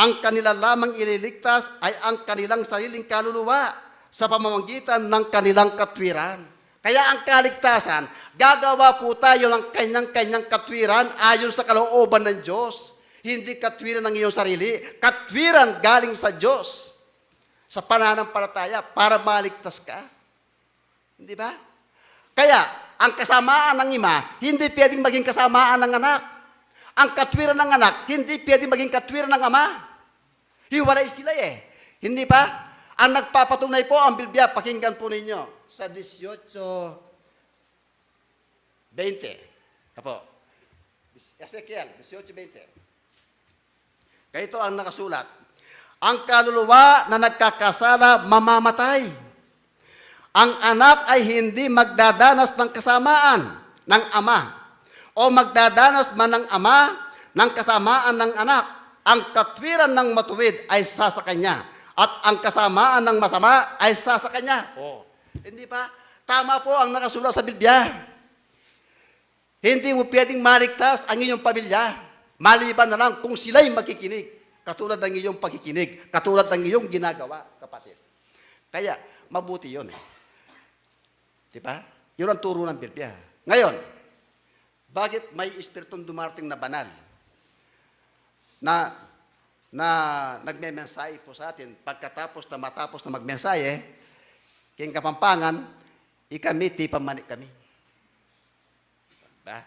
Ang kanila lamang ililigtas ay ang kanilang sariling kaluluwa sa pamamagitan ng kanilang katwiran. Kaya ang kaligtasan, gagawa po tayo ng kanyang-kanyang katwiran ayon sa kalooban ng Diyos. Hindi katwiran ng iyong sarili, katwiran galing sa Diyos. Sa pananampalataya, para maligtas ka. Hindi ba? Kaya, ang kasamaan ng ima, hindi pwedeng maging kasamaan ng anak. Ang katwiran ng anak, hindi pwedeng maging katwiran ng ama. Hiwalay sila eh. Hindi ba? Ang nagpapatunay po ang Biblia, pakinggan po ninyo sa 18:20. Apo. Ezekiel 18:20. Ganito ang nakasulat. Ang kaluluwa na nagkakasala mamamatay. Ang anak ay hindi magdadanas ng kasamaan ng ama o magdadanas man ng ama ng kasamaan ng anak. Ang katwiran ng matuwid ay sasa kanya at ang kasamaan ng masama ay sasa kanya. Oh, hindi ba? Tama po ang nakasulat sa Biblia. Hindi mo pwedeng maligtas ang iyong pamilya, maliban na lang kung sila'y makikinig, katulad ng iyong pakikinig, katulad ng iyong ginagawa, kapatid. Kaya, mabuti yun eh. Diba? Yun ang turo ng Biblia. Ngayon, bakit may espiritong dumarating na banal na nagme-mensahe po sa atin matapos na magmensahe, king Kapampangan, ikami, tipa manik kami. Diba?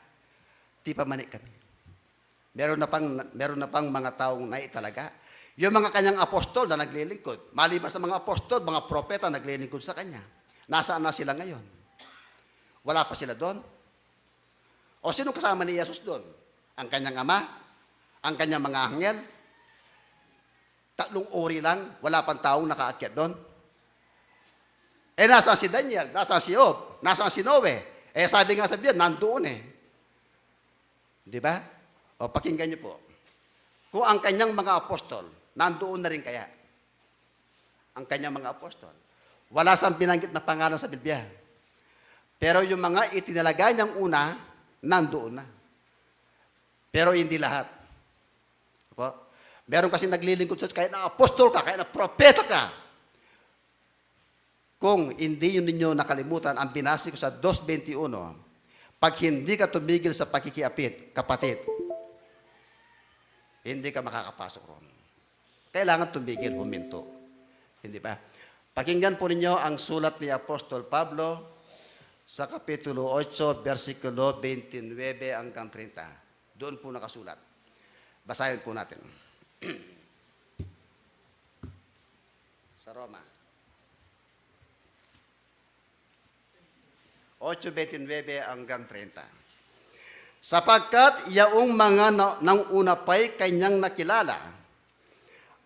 Tipa manik kami. Meron na pang mga taong naitalaga. Yung mga kanyang apostol na naglilingkod, maliban sa mga apostol, mga propeta naglilingkod sa kanya. Nasaan na sila ngayon? Wala pa sila doon? O sino kasama ni Jesus doon? Ang kanyang ama? Ang kanyang mga anghel? 3 uri lang, wala pang taong nakaakyat doon? Eh, nasaan si Daniel? Nasaan si Job? Nasaan si Noe? Eh, sabi nga sa Biblia, nandoon eh. Di ba? O, pakinggan niyo po. Kung ang kanyang mga apostol, nandoon na rin kaya. Ang kanyang mga apostol. Wala siyang binanggit na pangalan sa Biblia. Pero yung mga itinalaga niyang una, nandoon na. Pero hindi lahat. Po? Meron kasi naglilingkod sa kahit na apostol ka, kahit na propeta ka. Kung hindi yun ninyo nakalimutan, ang binasi ko sa 2:21, pag hindi ka tumigil sa pakikiapit, kapatid, hindi ka makakapasok ron. Kailangan tumigil, huminto. Hindi ba? Pakinggan po ninyo ang sulat ni Apostol Pablo sa Kapitulo 8, versikulo 29 hanggang 30. Doon po nakasulat. Basahin po natin. Sa Roma. 8:29 hanggang 30. Sapagkat yaong mga nang una pa'y kanyang nakilala,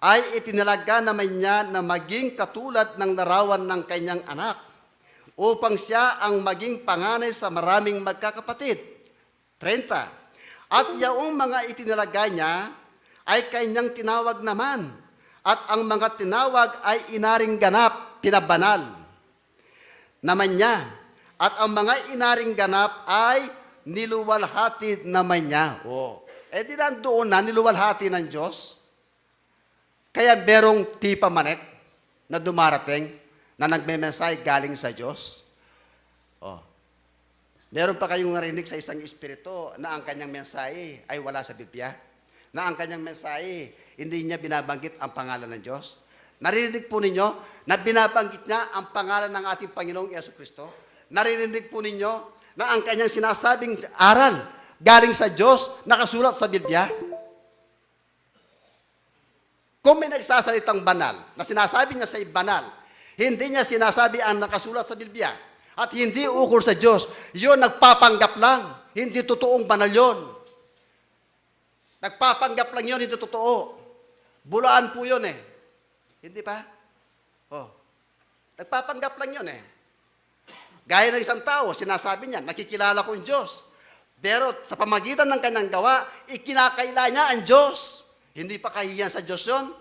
ay itinalaga naman niya na maging katulad ng larawan ng kanyang anak, upang siya ang maging panganay sa maraming magkakapatid. 30. At yaong mga itinalaga niya, ay kanyang tinawag naman, at ang mga tinawag ay inaring ganap, pinabanal naman niya. At ang mga inaring ganap ay niluwalhati naman niya. Oh. Eh di nandoon na, niluwalhati ng Diyos. Kaya merong tipa manek na dumarating na nagme-mensahe galing sa Diyos. Oh. Meron pa kayong narinig sa isang espiritu na ang kanyang mensahe ay wala sa Biblia? Na ang kanyang mensahe, hindi niya binabanggit ang pangalan ng Diyos? Narinig po ninyo na binabanggit niya ang pangalan ng ating Panginoong Jesucristo? Narinig po ninyo na ang kanyang sinasabing aral galing sa Diyos, nakasulat sa Biblia? Kung may nagsasalitang banal, na sinasabi niya sa banal, hindi niya sinasabi ang nakasulat sa Biblia, at hindi ukol sa Diyos, yun nagpapanggap lang, hindi totoong banal yun. Nagpapanggap lang yun, hindi totoo. Bulaan po yun eh. Hindi ba? Oh. Nagpapanggap lang yun eh. Gaya ng isang tao, sinasabi niya, nakikilala ko ang Diyos. Pero sa pamagitan ng kanyang gawa, ikinakaila niya ang Diyos. Hindi pa kahihiyan sa Diyos yun.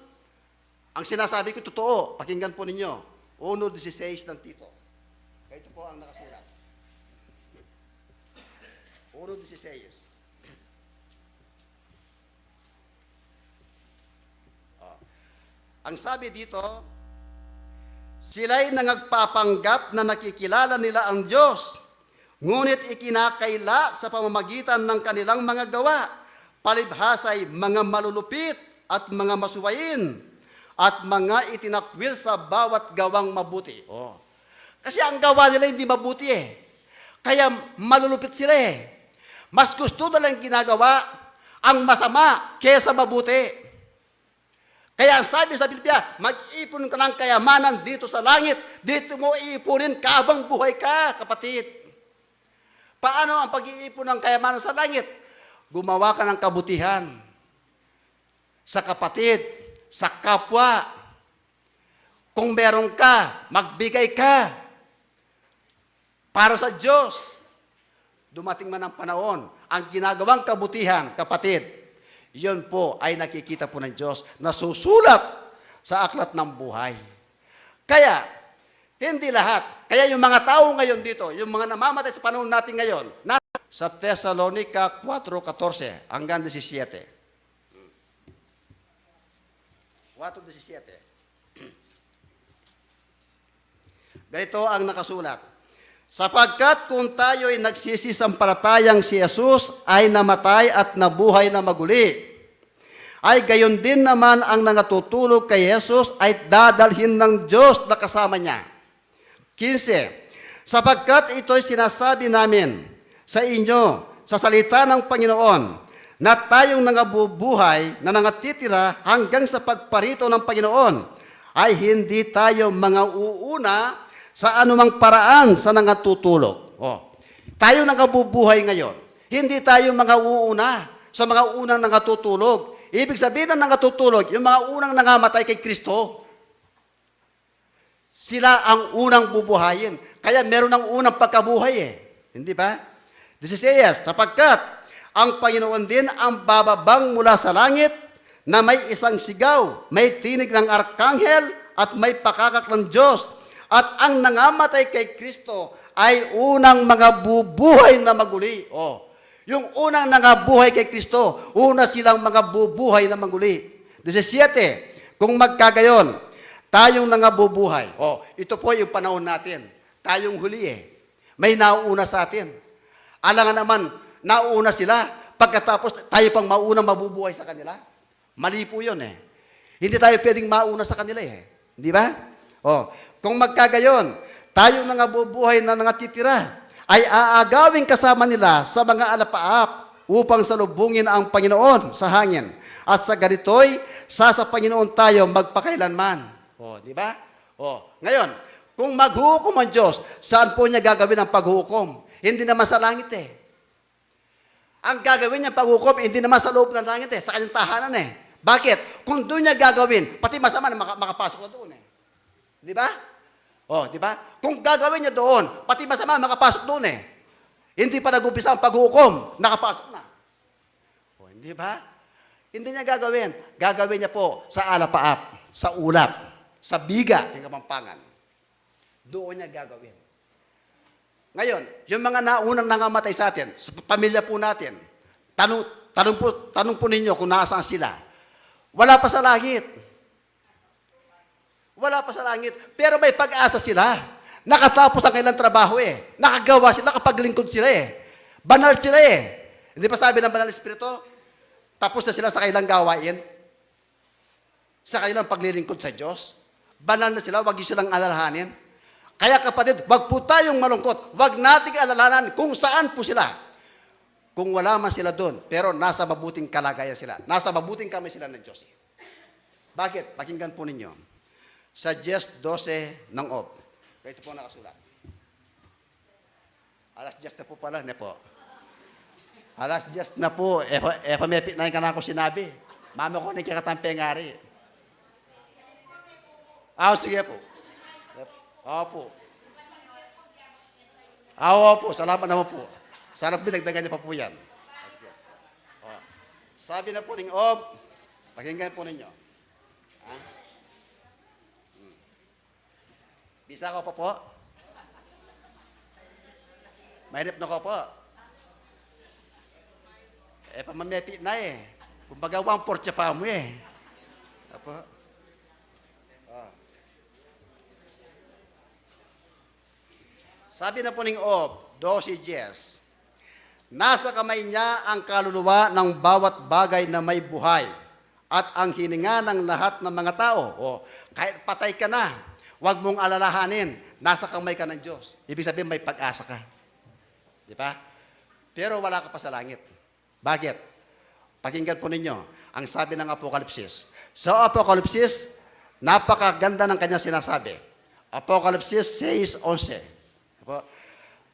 Ang sinasabi ko, totoo. Pakinggan po ninyo. 1:16 ng Tito. Ito po ang nakasulat. 1:16. Ang sabi dito, sila'y nangagpapanggap na nakikilala nila ang Diyos, ngunit ikinakaila sa pamamagitan ng kanilang mga gawa, palibhasay mga malulupit at mga masuwain, at mga itinakwil sa bawat gawang mabuti. Oh. Kasi ang gawa nila hindi mabuti eh. Kaya malulupit sila eh. Mas gusto nilang ginagawa ang masama kaysa mabuti. Kaya ang sabi sa Biblia, mag-ipon ka ng kayamanan dito sa langit. Dito mo iipunin habang buhay ka, kapatid. Paano ang pag-iipon ng kayamanan sa langit? Gumawa ka ng kabutihan sa kapatid, sa kapwa. Kung meron ka, magbigay ka para sa Diyos. Dumating man ang panahon, ang ginagawang kabutihan, kapatid, yun po ay nakikita po ng Diyos na susulat sa aklat ng buhay. Kaya, hindi lahat. Kaya yung mga tao ngayon dito, yung mga namamatay sa panahon natin ngayon, sa Thessalonica 4:14 hanggang 17. 4:17. Ganito ang nakasulat. Sapagkat kung tayo'y nagsisisampalatayang si Jesus ay namatay at nabuhay na maguli, ay gayon din naman ang nangatutulog kay Jesus ay dadalhin ng Diyos na kasama niya. 15. Sapagkat ito'y sinasabi namin sa inyo sa salita ng Panginoon na tayong nangabubuhay na nangatitira hanggang sa pagparito ng Panginoon ay hindi tayo mga uuna sa anumang paraan sa nangatutulog. Oh. Tayo nangabubuhay ngayon. Hindi tayo mga uuna sa mga unang nangatutulog. Ibig sabihin ng nangatutulog, yung mga unang nangamatay kay Kristo. Sila ang unang bubuhayin. Kaya meron ng unang pagkabuhay eh. Hindi ba? 16, sapagkat ang Panginoon din ang bababang mula sa langit na may isang sigaw, may tinig ng arkanghel at may pakakak ng Diyos. At ang nangamatay kay Kristo ay unang mga bubuhay na maguli. Oh, yung unang nangabuhay kay Kristo, una silang mga bubuhay na maguli. 17, kung magkagayon, tayong nangabubuhay. Oh, ito po yung panahon natin. Tayong huli eh. May nauuna sa atin. Alangan naman, nauuna sila. Pagkatapos, tayo pang maunang mabubuhay sa kanila. Mali po yun eh. Hindi tayo pwedeng mauna sa kanila eh. Di ba? Oh, kung magkagayon, tayong nangabubuhay na nangatitira, ay aagawin kasama nila sa mga alapaap upang salubungin ang Panginoon sa hangin. At sa ganito'y, sa Panginoon tayo magpakailanman. O, di ba? O, ngayon, kung maghuhukom ang Diyos, saan po niya gagawin ang paghuhukom? Hindi naman sa langit eh. Ang gagawin niya paghuhukom, hindi naman sa loob ng langit eh, sa kanyang tahanan eh. Bakit? Kung doon niya gagawin, pati masama na makapasok na doon eh. Di ba? Oh, di ba? Kung gagawin niya doon, pati masama makapasok doon eh. Hindi pa nag-umpisa ang paghukom, nakapasok na. Oh, hindi ba? Hindi niya gagawin. Gagawin niya po sa alapaap, sa ulap, sa biga, ng Kapampangan. Doon niya gagawin. Ngayon, yung mga naunang nangamatay sa atin, sa pamilya po natin, tanong po ninyo kung nasaan sila. Wala pa sa langit. Wala pa sa langit. Pero may pag-asa sila. Nakatapos ang kailang trabaho eh. Nakagawa sila, nakapaglingkod sila eh. Banal sila eh. Hindi pa sabi ng Banal Espiritu, tapos na sila sa kailang gawain. Sa kailang paglilingkod sa Diyos. Banal na sila, wag niyo silang alalahanin. Kaya kapatid, wag po tayong malungkot. Wag nating alalahanin kung saan po sila. Kung wala man sila doon, pero nasa mabuting kalagayan sila. Nasa mabuting kamay sila ng Diyos eh. Bakit? Pakinggan po ninyo. Sa Dies 12 ng Ob. Ito po nakasulat. Alas 10 na po pala, ne po. Alas 10 na po. Pamepit na yung kanako sinabi. Mama ko na kakatampe ngari. Sige po. Opo. Opo, salamat naman po. Sarap binagdagan niya pa po yan. Sabi na po ng Ob, pakinggan po ninyo. Bisa ko pa po? Mahirap na ko po. Pamamepit na eh. Kumbaga, 1/4 siya pa mo eh. Apo. Sabi na po ng Ob, 12:10, nasa kamay niya ang kaluluwa ng bawat bagay na may buhay at ang hininga ng lahat ng mga tao. Kahit patay ka na, huwag mong alalahanin, nasa kamay ka ng Diyos. Ibig sabihin, may pag-asa ka. Di ba? Pero wala ka pa sa langit. Bakit? Pakinggan po ninyo ang sabi ng Apokalipsis. Sa Apokalipsis, napakaganda ng kanyang sinasabi. Apokalipsis 6:11.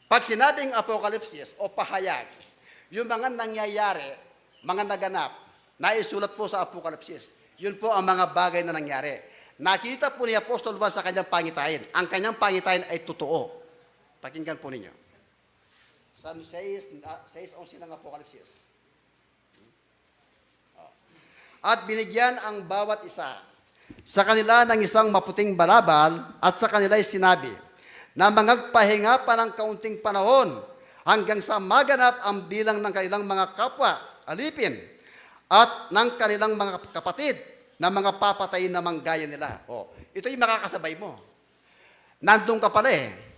Pag sinabing Apokalipsis o pahayag, yung mga nangyayari, mga naganap, naisulat po sa Apokalipsis. Yun po ang mga bagay na nangyari. Nakita po ni Apostol Juan sa kanyang pangitain. Ang kanyang pangitain ay totoo. Pakinggan po ninyo. Sa 6:11 ng Apokalipsis. At binigyan ang bawat isa sa kanila ng isang maputing balabal at sa kanila'y sinabi na mangagpahinga pa ng kaunting panahon hanggang sa maganap ang bilang ng kanilang mga kapwa, alipin, at ng kanilang mga kapatid na mga papatayin na manggaya nila. Ito yung makakasabay mo. Nandun ka pala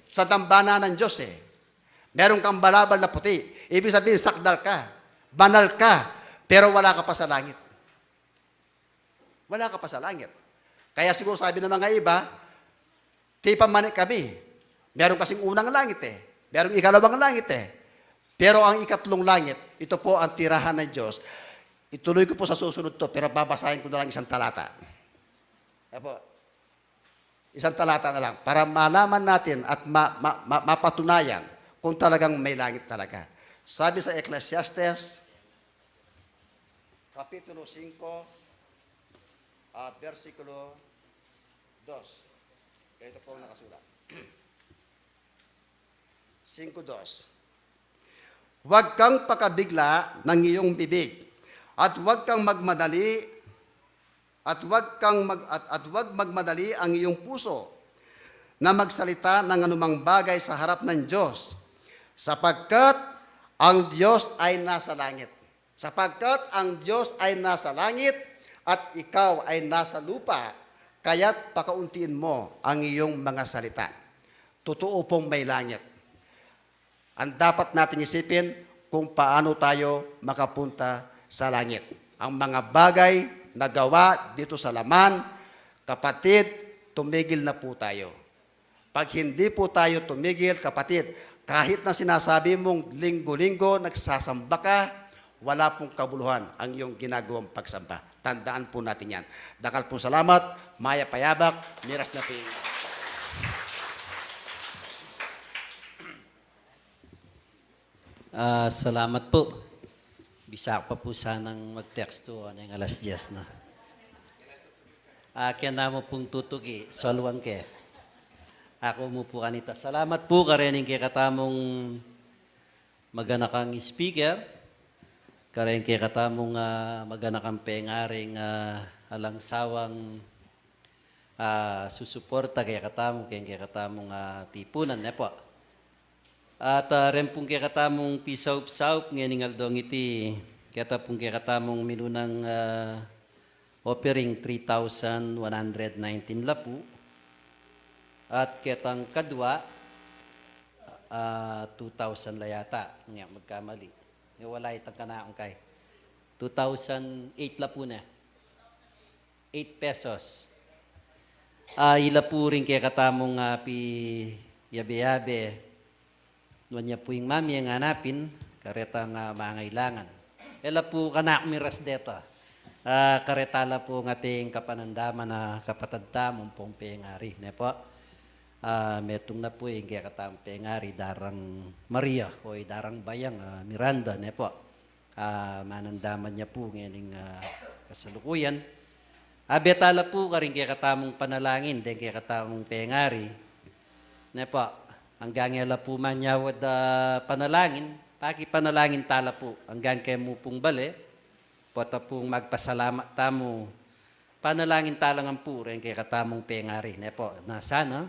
sa dambana ng Diyos Meron kang balabal na puti. Ibig sabihin, sakdal ka, banal ka, pero wala ka pa sa langit. Wala ka pa sa langit. Kaya siguro sabi ng mga iba, tipamanik kami. Meron kasing unang langit Meron ikalawang langit Pero ang ikatlong langit, ito po ang tirahan ng Diyos. Ituloy ko po sa susunod to, pero babasahin ko na lang isang talata. Isang talata na lang, para malaman natin at mapatunayan kung talagang may langit talaga. Sabi sa Ecclesiastes, Kapitulo 5, versikulo 2. Ito po ang nakasulat. 5:2. Huwag kang pakabigla ng iyong bibig at huwag kang magmadali at huwag magmadali ang iyong puso na magsalita ng anumang bagay sa harap ng Diyos, sapagkat ang Diyos ay nasa langit. Sapagkat ang Diyos ay nasa langit at ikaw ay nasa lupa, kaya't pakauntiin mo ang iyong mga salita. Totoo pong may langit. Ang dapat natin isipin kung paano tayo makapunta sa langit. Ang mga bagay na gawa dito sa laman, kapatid, tumigil na po tayo. Pag hindi po tayo tumigil, kapatid, kahit na sinasabi mong linggo-linggo nagsasamba ka, wala pong kabuluhan ang iyong ginagawang pagsamba. Tandaan po natin yan. Dakal po salamat, maya payabak, miras na ping. Salamat po. Bisa pa po sanang mag-texto ng alas 10 na. Kaya na mo pong tutugi, solwan ke. Ako mo po kanita. Salamat po karening kay katamong maganakang speaker. Karening kay katamong maganakang pengaring alangsawang susuporta kay katamong tipunan. Po. At rin pong kaya katamong pisaup-saup ngayon ngaldong iti kaya pong kaya katamong minunang offering 3,119 lapu at ketang kadwa 2,000 layata ngayon magkamali wala itang kanaong kay 2,008 lapu na 8 pesos ila po rin kaya katamong pi yabe-yabe doon niya po yung mami ang hanapin, karetang mangailangan. Ela po kanak miras deta. karetala po ng ating kapanandama na kapatad tamong pong pengari. Ne po? Metong na po yung kaya katamang pengari darang Maria o darang Bayang Miranda. Ne po? Manandaman niya po ngayon kasalukuyan. Betala po ka rin kaya katamong panalangin, din kaya katamong pengari. Ne po? Hanggang yala po manyawad panalangin, panalangin tala po hanggang kayo mo pong bali, pota pong magpasalamat tamo, panalangin talangan po rin kaya katamong pengari. Ne po? Na sana,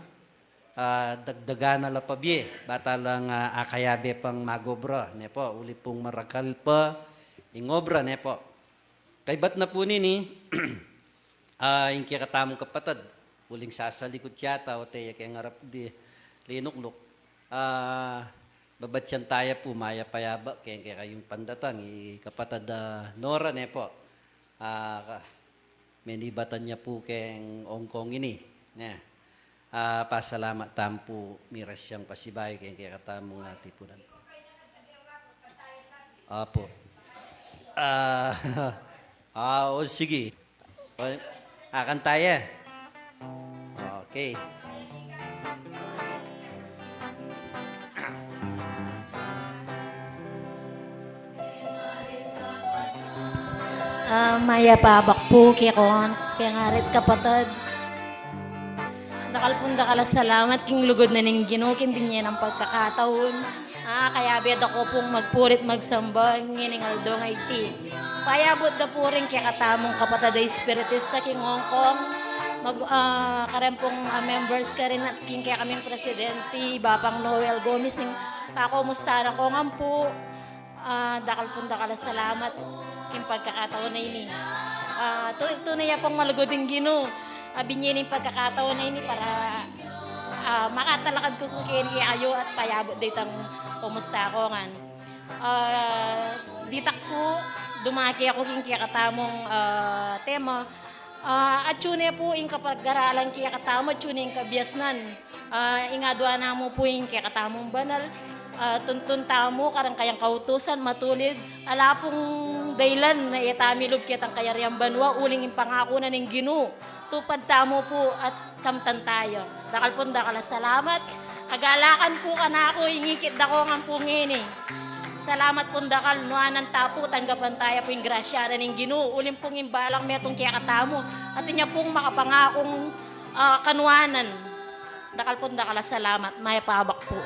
dagdagan na lapabye, bata lang akayabe pang magobra, ne po, uli pong marakal pa, ingobra, ne po. Kay ba't na po nini, yung kaya katamong kapatad, uling sasalikot yata, o teya kaya ngarap di linuklok, babatsyan tayo po, maya payaba, kaya kayong pandatang, kapatad Nora, ne po, menibatan niya po kayang ongkong ini, ne. Pasalamat tampo miras siyang pasibay kaya katamong tipunan. Apo. O sige. Akan tayo. Okay. Maya pabak po kikon, pengarit kapatid. Dakalpunda kala salamat king lugod na ning Ginoo kin binyen ang pagkakataon. Kaya bed ako pong magpurit magsamba ngining aldong IT. Payabot da po rin kaya katamong kapatid ay spiritista king Hong Kong. Karempong members ka rin at king kaya kaming presidente, Bapang Noel Gomez, ning kakumusta na ko ngampo. Dakalpunda kala salamat king pagkakataon na ini. Tunay pong malugod ng Ginoo. Binyin yung pagkakataon na ini para makatalakad ko kung ayo at payabot ditang kumusta ako nga. Ditak po, dumaki ako king kakatamong tema. At yun po yung kapag-garalan kakatamong, at yun yung kabiasnan. Ingadwa na mo po yung kakatamong banal. Tuntun tamo, karang kayang kautusan, matulid. Ala pong daylan na itamilog kitang kayariang banwa, uling yung pangako na ng Ginoo. Tupad tamo po at kamtan tayo. Dakal po dakala salamat. Kagalakan po ka na ako, ingikit dako nga po ngini. Salamat po dakal, nuanan tapo, tanggapan tayo po yung grasya na ng Ginoo. Uling pong imbalang metong kaya katamo. At niya pong makapangakong kanuanan. Dakal po dakala salamat. Maya pabak po.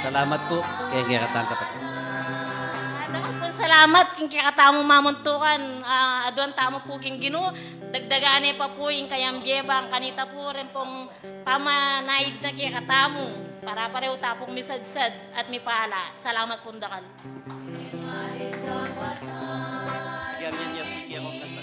Salamat po kaya kaya katang kapatid. Dapat po salamat king kakatamo mamuntukan. Aduan tamo po king Ginoo. Dagdagane pa po yung kayambyebang kanita po rin pong pamanaid na kikatamo. Para pareho tapong misadsad at mipala. Salamat po dakal. Sige, yan yan. Bigyan mo kanta.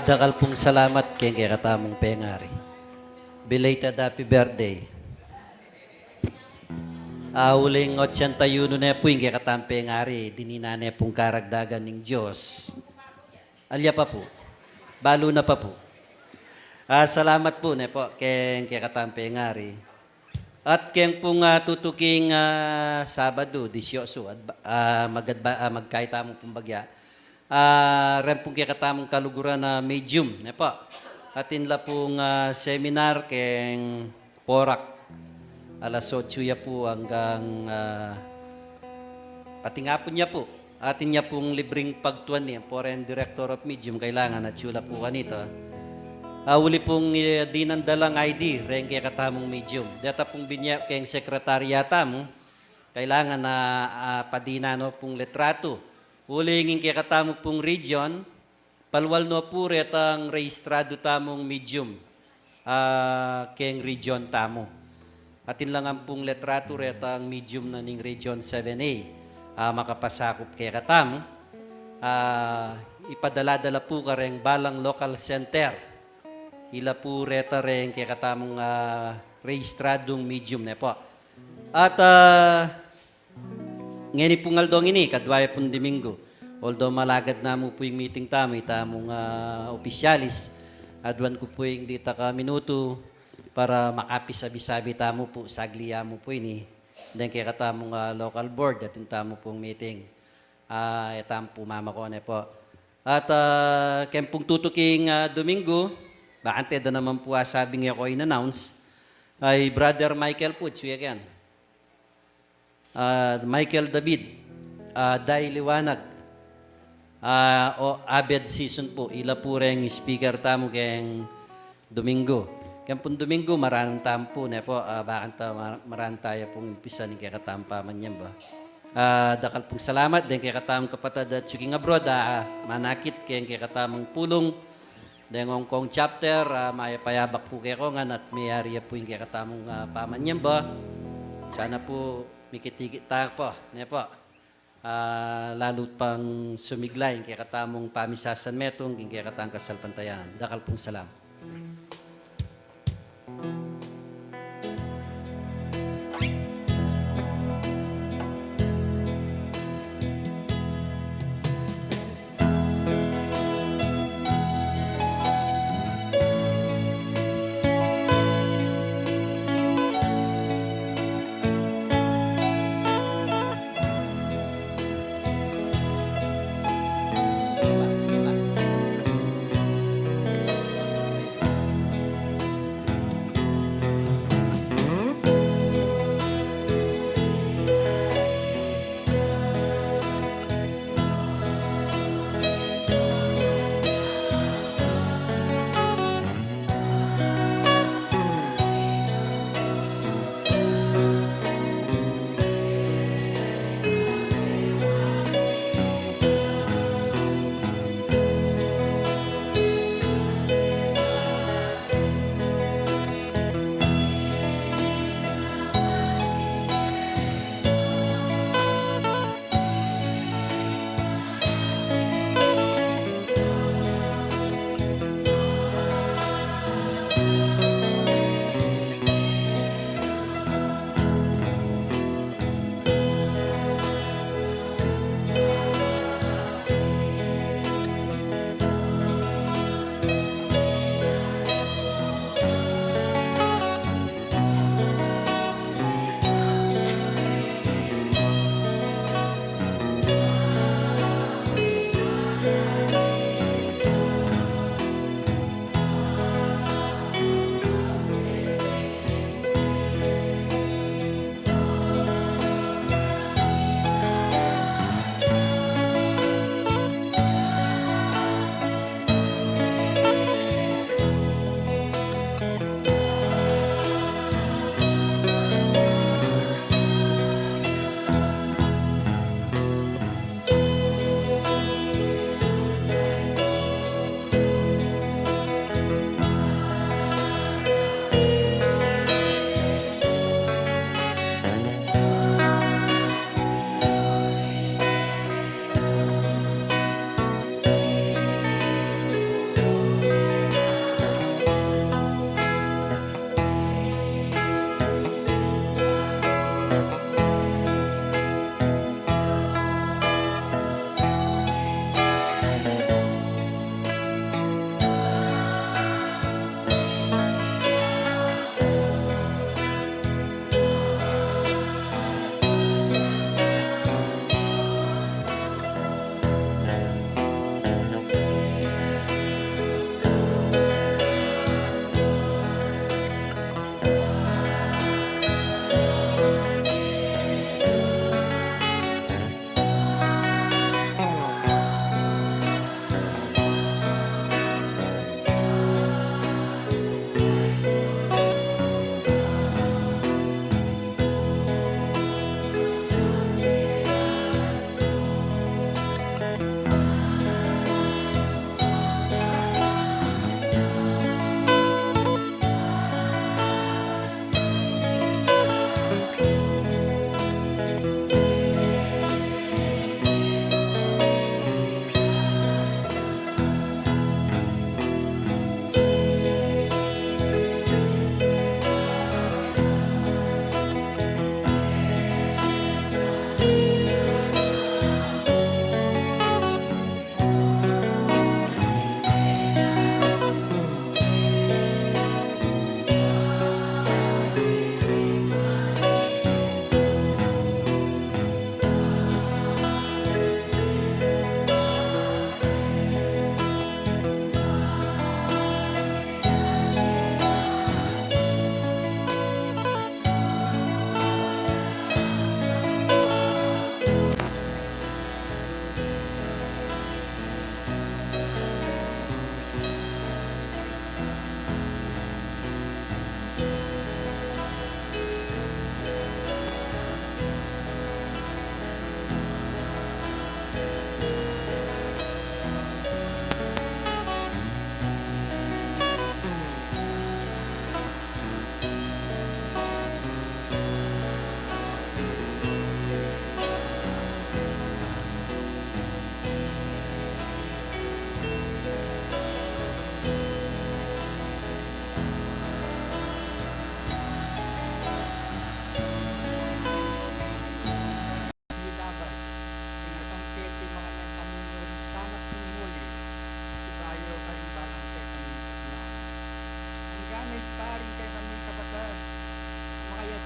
Dakal pong salamat kay katamong pengari. Belated happy birthday. Uling 81 na po yung katamong pengari. Dinina na pong karagdagan ng Diyos. Alya pa po. Balo na pa po. Salamat po na po kay katamong pengari. At kaya pong tutuking Sabado, 18, magkahit among pumbagya. Ren pong katamong kaluguran na medium. Ne po. Atin la pong seminar keng Porak. Alas 8 ya po hanggang pati nga po niya po. Atin niya pong libreng pagtuan niya. Foreign Director of Medium. Kailangan at sula po kanito. Uli pong dinandalang ID. Ren katamong medium. Data pong binya keng sekretariata mo. Kailangan na padinano pong letrato. Ulingin kaya katamo pong region, palwal no po retang rehistrado tamong medium, keng region tamo. Atin lang ang pong letrato retang medium na ning region 7A, makapasakop kaya katamo. Ipadala-dala po ka rin balang local center. Ila po reta rin kaya katamong rehistradong medium na po. At ngani pong aldong ini, kadwaya pong Domingo. Although malagad na mo po yung meeting tamo, itamong opisyalis, adwan ko po yung dita ka minuto para makapisabi-sabi tamo po, sagliya mo po ini. Then kaya katamong local board, atin tamo pong meeting. Itam po mama ko na po. At kaya pong tutuking Domingo, bakante da naman po sabi nga ko in-announce, ay Brother Michael po, yan. Michael David, Day Liwanag, o Abed Season po, ila po rin speaker tamo kayong Domingo. Kaya pong Domingo, maraming tampo na po, maraming tayo pong umpisa ni kaya katampa man yan ba. Dakal pong salamat din kaya katamang kapatid at suking abroad, manakit kaya katamang pulong, din Hong Kong chapter, mayapayabak po kayo nga at may area po yung kaya katamang paman yan ba. Sana po, mikitigit tayo po. Ne po. Lalo pang sumiglay kaya katamong pamisasan metong kaya katamong kasalpantayan. Dakal pong salam.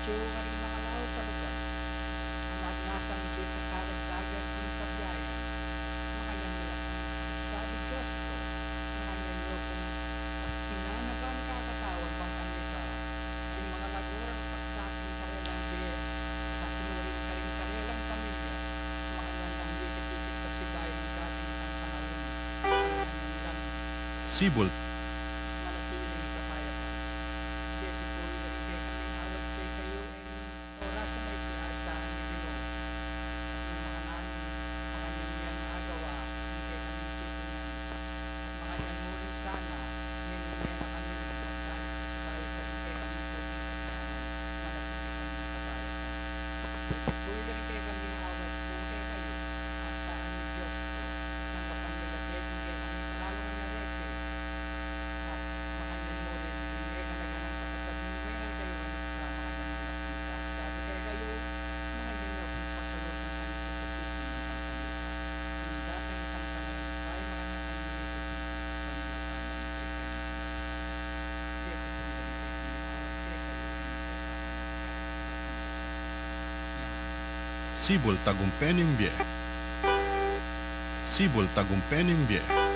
medyo karing makalaw pa lugar. Ang magnasang di pagkaragdagan ng kabiyayan. Makanyang nila sabi Diyos ko, makanyang nyo kung paski na ba nakakatawag bang kanita. Yung mga lagurang paksapin karelang di, pakinurin ka rin karelang pamilya. Makanyang lang di katikit kasi bayan ng dating ang panahon. Makanyang lang Sibol manatiling kapayapaan. Dito po rin kay kaming awat kay kayo ang oras sa may piasaan ni Ginoo. At yung mga namin, makanyang yan agawa, hindi kay kaming tipunan. At makanyang mo rin sana, ngayon na kami magkalit sa tayo sa kay kaming tubig at manatiling kaming kapayapaan. Dito po rin kay kaming awat kung kay kayo, asaan ni Diyos ko, ng kapanilagay kung kay kaming kalalungan na rete. At makanyang mo rin, hindi ka naganang kapatid ng ngayon kayo ka makanyang mo nakita. Sabi kay kayo, makanyang nyo kung pagsalubong ang itasipin ng pangkamuta. Kung dati ang pangkanan, tayo makanyang kanyang nito kami nakaman kay kayo. Dito po rin kay kaming awat kay kayo Sibol tagumpeni mbye. Sibol tagumpeni mbye.